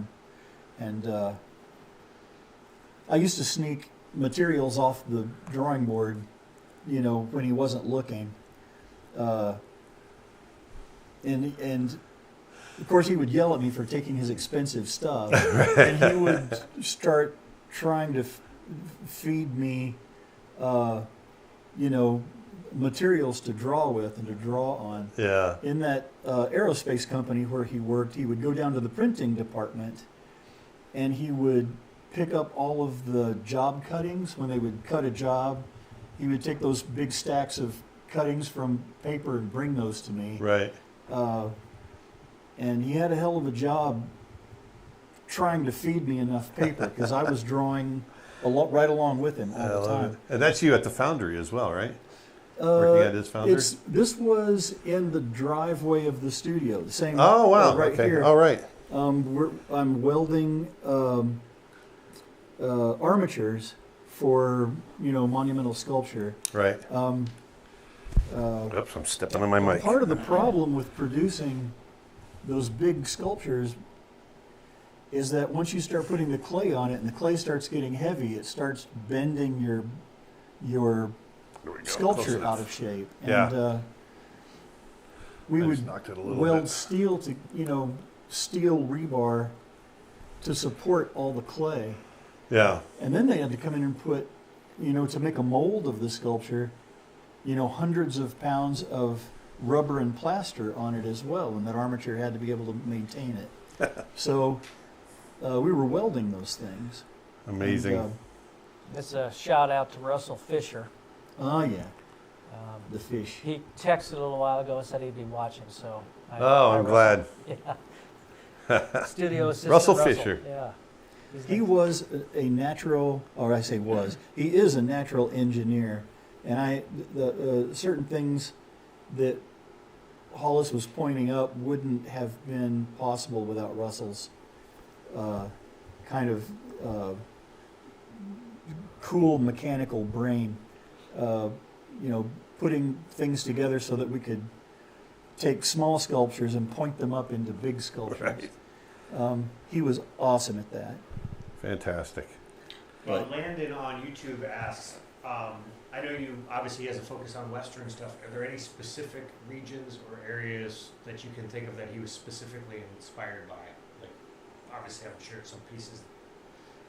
used to sneak materials off the drawing board, when he wasn't looking. And of course he would yell at me for taking his expensive stuff, and he would start trying to feed me, materials to draw with and to draw on. Yeah. In that aerospace company where he worked, he would go down to the printing department, and he would pick up all of the job cuttings. When they would cut a job, he would take those big stacks of cuttings from paper and bring those to me. Right. And he had a hell of a job trying to feed me enough paper because I was drawing right along with him all the time. And that's you at the foundry as well, right? Working at his foundry? This was in the driveway of the studio. The same. Oh, wow. Right okay. here. All right. I'm welding armatures for monumental sculpture. Right. Oops, I'm stepping on my mic. Part of the problem with producing those big sculptures is that once you start putting the clay on it and the clay starts getting heavy, it starts bending your There we go. sculpture Close out enough. of shape. Yeah. And we I would just knocked it a little weld bit. steel to steel rebar to support all the clay. Yeah. And then they had to come in and put, to make a mold of the sculpture, hundreds of pounds of rubber and plaster on it as well, and that armature had to be able to maintain it. So we were welding those things. Amazing. And, It's a shout out to Russell Fisher. oh yeah, the fish. He texted a little while ago and said he'd be watching, so. I'm glad. Yeah. Studio assistant Russell Fisher. Yeah. He was a natural, or I say was, he is a natural engineer. And certain things that Hollis was pointing up wouldn't have been possible without Russell's kind of cool mechanical brain, putting things together so that we could take small sculptures and point them up into big sculptures. Right. He was awesome at that. Fantastic. Well, Landon on YouTube asks, I know you obviously has a focus on Western stuff. Are there any specific regions or areas that you can think of that he was specifically inspired by? Like, obviously, I'm sure some pieces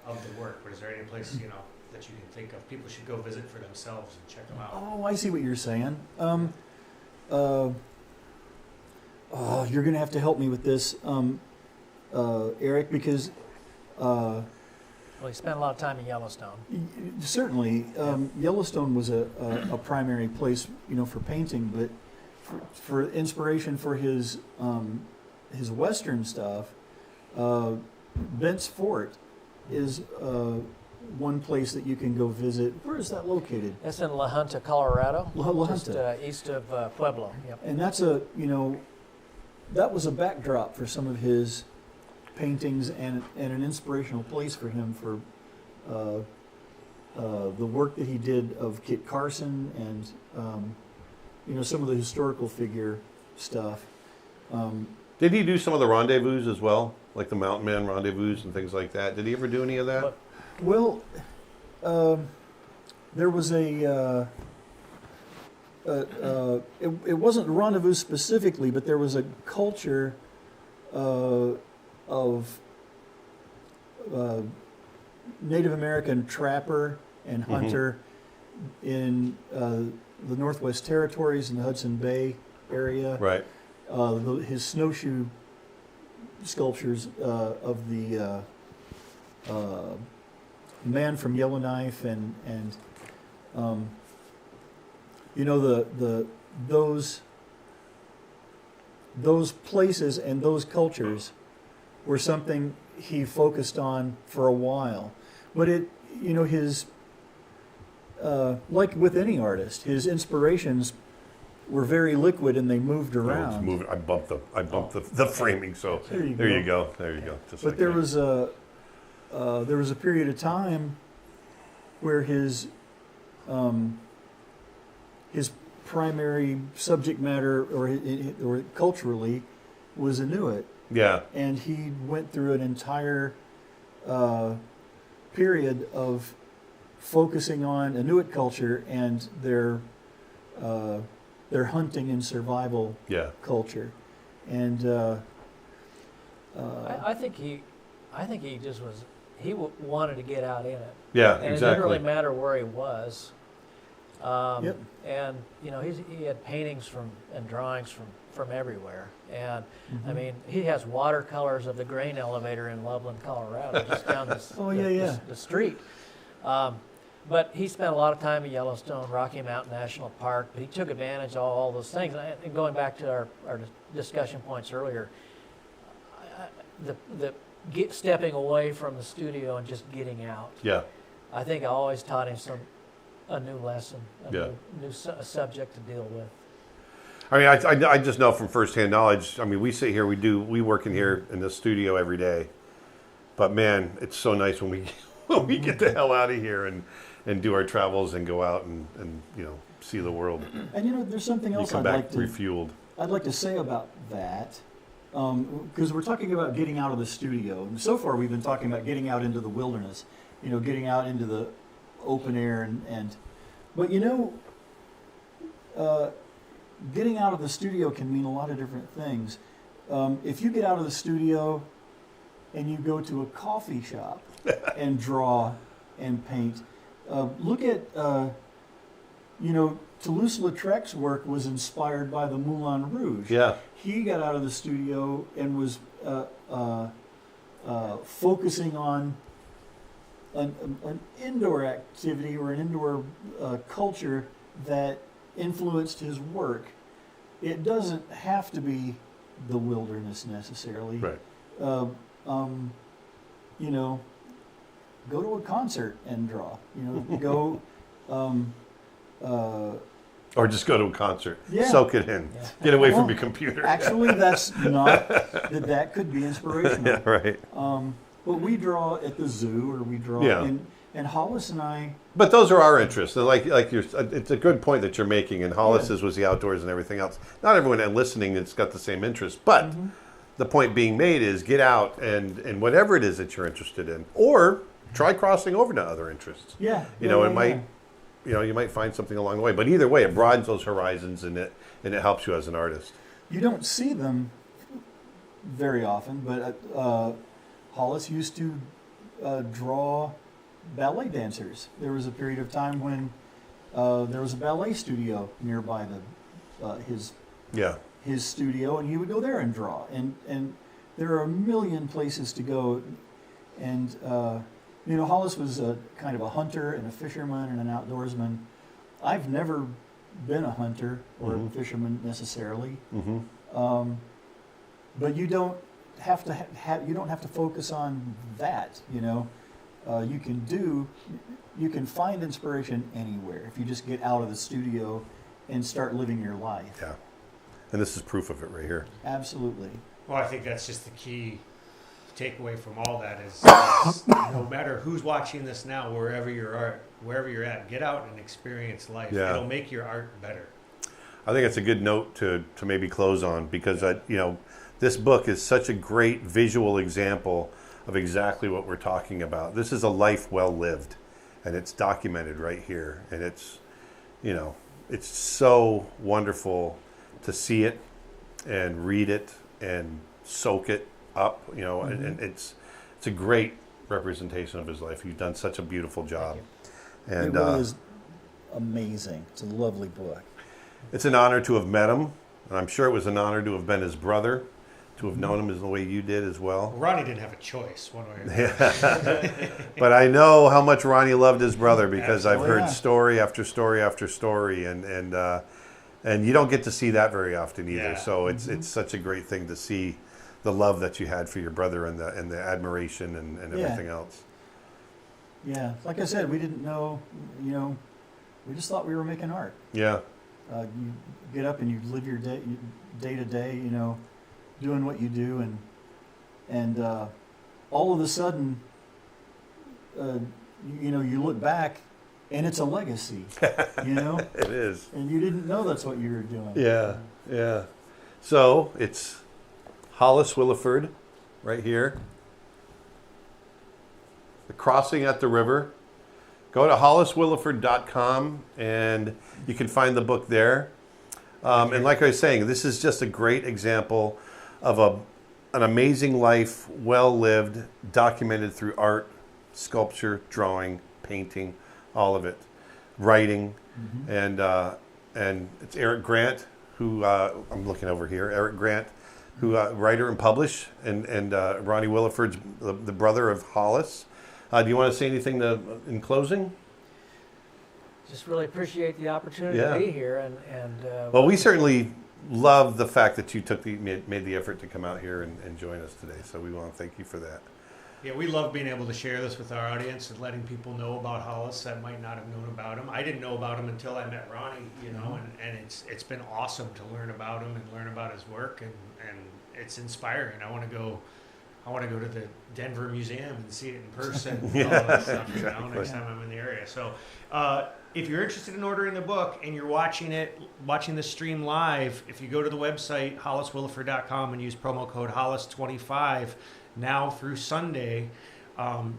of the work, but is there any place, that you can think of people should go visit for themselves and check them out? Oh, I see what you're saying. You're going to have to help me with this, Eric, because Well, he spent a lot of time in Yellowstone. certainly Yellowstone was a primary place, for painting, but for inspiration for his Western stuff, Bent's Fort is one place that you can go visit. Where is that located? That's in La Junta, Colorado. La Just Junta. east of Pueblo. Yep. And that's that was a backdrop for some of his paintings and an inspirational place for him for the work that he did of Kit Carson and some of the historical figure stuff. Did he do some of the rendezvous as well? Like the Mountain Man rendezvous and things like that? Did he ever do any of that? Well, there was it wasn't rendezvous specifically, but there was a culture of Native American trapper and hunter in the Northwest Territories and the Hudson Bay area. Right. His snowshoe sculptures of the man from Yellowknife and those places and those cultures were something he focused on for a while. But his like with any artist, his inspirations were very liquid and they moved around. I bumped the framing, so there you go. Just But like there that. was a period of time where his primary subject matter or culturally was Inuit, Yeah. and he went through an entire period of focusing on Inuit culture and their hunting and survival Yeah. culture, and I think he just was, wanted to get out in it. Yeah, And it exactly. didn't really matter where he was. Yep. And, he had paintings and drawings from everywhere. And, I mean, he has watercolors of the grain elevator in Loveland, Colorado, just down this, Oh, yeah. the street. But he spent a lot of time in Yellowstone, Rocky Mountain National Park, but he took advantage of all those things. And going back to our discussion points earlier, stepping away from the studio and just getting out. Yeah. I think I always taught him a new lesson, Yeah. a subject to deal with. I mean, I just know from firsthand knowledge. I mean, we sit here, we work in here in the studio every day, but man, it's so nice when we get the hell out of here and do our travels and go out and see the world. And there's something You else come I'd back like to refueled. I'd like to say about that, because we're talking about getting out of the studio, and so far we've been talking about getting out into the wilderness, getting out into the open air, but getting out of the studio can mean a lot of different things. If you get out of the studio and you go to a coffee shop and draw and paint, look at Toulouse-Lautrec's work was inspired by the Moulin Rouge. Yeah. He got out of the studio and was focusing on an indoor activity or an indoor culture that influenced his work. It doesn't have to be the wilderness necessarily. Right. Go to a concert and draw. Go. Or just go to a concert. Yeah. Soak it in. Yeah. Get away from Well, your computer. Actually, that's not that could be inspirational. Yeah, right. But we draw at the zoo, or we draw, Yeah. and Hollis and I. But those are our interests. And it's a good point that you're making. And Hollis's was the outdoors and everything else. Not everyone listening has got the same interest, but the point being made is get out and whatever it is that you're interested in, or try crossing over to other interests. Yeah. It might, you might find something along the way. But either way, it broadens those horizons and it helps you as an artist. You don't see them very often, but Hollis used to draw ballet dancers. There was a period of time when there was a ballet studio nearby his studio, and he would go there and draw. And there are a million places to go. And Hollis was kind of a hunter and a fisherman and an outdoorsman. I've never been a hunter or a fisherman necessarily, but you don't have to focus on that. You can find inspiration anywhere if you just get out of the studio and start living your life. Yeah. And this is proof of it right here. Absolutely. Well, I think that's just the key takeaway from all that is no matter who's watching this now, wherever you're at, get out and experience life. Yeah. It'll make your art better. I think it's a good note to maybe close on, because this book is such a great visual example of exactly what we're talking about. This is a life well lived, and it's documented right here. And it's so wonderful to see it and read it and soak it up, and it's a great representation of his life. You've done such a beautiful job. And It really is amazing. It's a lovely book. it's an honor to have met him, and I'm sure it was an honor to have been his brother, to have known him as the way you did as well. Ronnie didn't have a choice one way or another. But I know how much Ronnie loved his brother, because I've Absolutely. heard story after story after story, and you don't get to see that very often either. Yeah. So it's such a great thing to see the love that you had for your brother and the admiration and everything else. Yeah, like I said, we didn't know, we just thought we were making art. Yeah. You get up and you live your day to day, doing what you do, and all of a sudden, you look back, and it's a legacy, It is. and you didn't know that's what you were doing. Yeah, yeah. So it's Hollis Williford right here. The crossing at the river. Go to holliswilliford.com and you can find the book there. And like I was saying, this is just a great example of an amazing life, well lived, documented through art, sculpture, drawing, painting, all of it, writing, and it's Eric Grant, who I'm looking over here. Eric Grant, who writer and published, and Ronnie Williford's the brother of Hollis. Do you want to say anything in closing? Just really appreciate the opportunity Yeah. to be here, Well, we certainly love the fact that you made the effort to come out here and join us today. So we want to thank you for that. Yeah, we love being able to share this with our audience and letting people know about Hollis that might not have known about him. I didn't know about him until I met Ronnie, you know, and it's been awesome to learn about him and learn about his work, and it's inspiring. I want to go to the Denver Museum and see it in person. And all that stuff, you know, next time I'm in the area. So if you're interested in ordering the book and you're watching the stream live, if you go to the website, holliswilliford.com, and use promo code HOLLIS25 now through Sunday,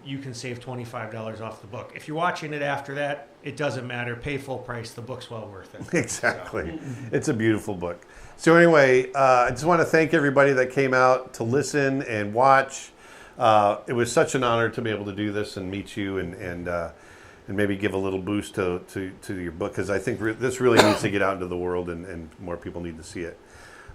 you can save $25 off the book. If you're watching it after that, it doesn't matter. Pay full price. The book's well worth it. Exactly. It's a beautiful book. So anyway, I just want to thank everybody that came out to listen and watch. It was such an honor to be able to do this and meet you and maybe give a little boost to your book, because I think this really needs to get out into the world and more people need to see it.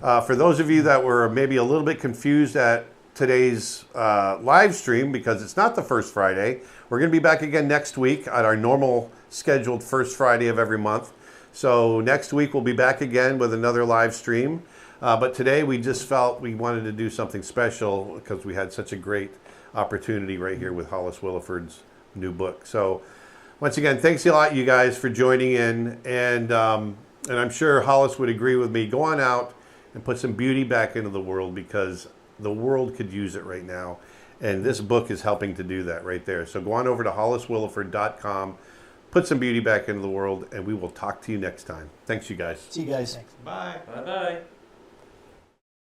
For those of you that were maybe a little bit confused at today's live stream, because it's not the first Friday, we're going to be back again next week at our normal scheduled first Friday of every month. So next week we'll be back again with another live stream. But today we just felt we wanted to do something special because we had such a great opportunity right here with Hollis Williford's new book. So once again, thanks a lot, you guys, for joining in. And I'm sure Hollis would agree with me. Go on out and put some beauty back into the world, because the world could use it right now. And this book is helping to do that right there. So go on over to holliswilliford.com, put some beauty back into the world, and we will talk to you next time. Thanks, you guys. See you guys. Thanks. Bye. Bye bye.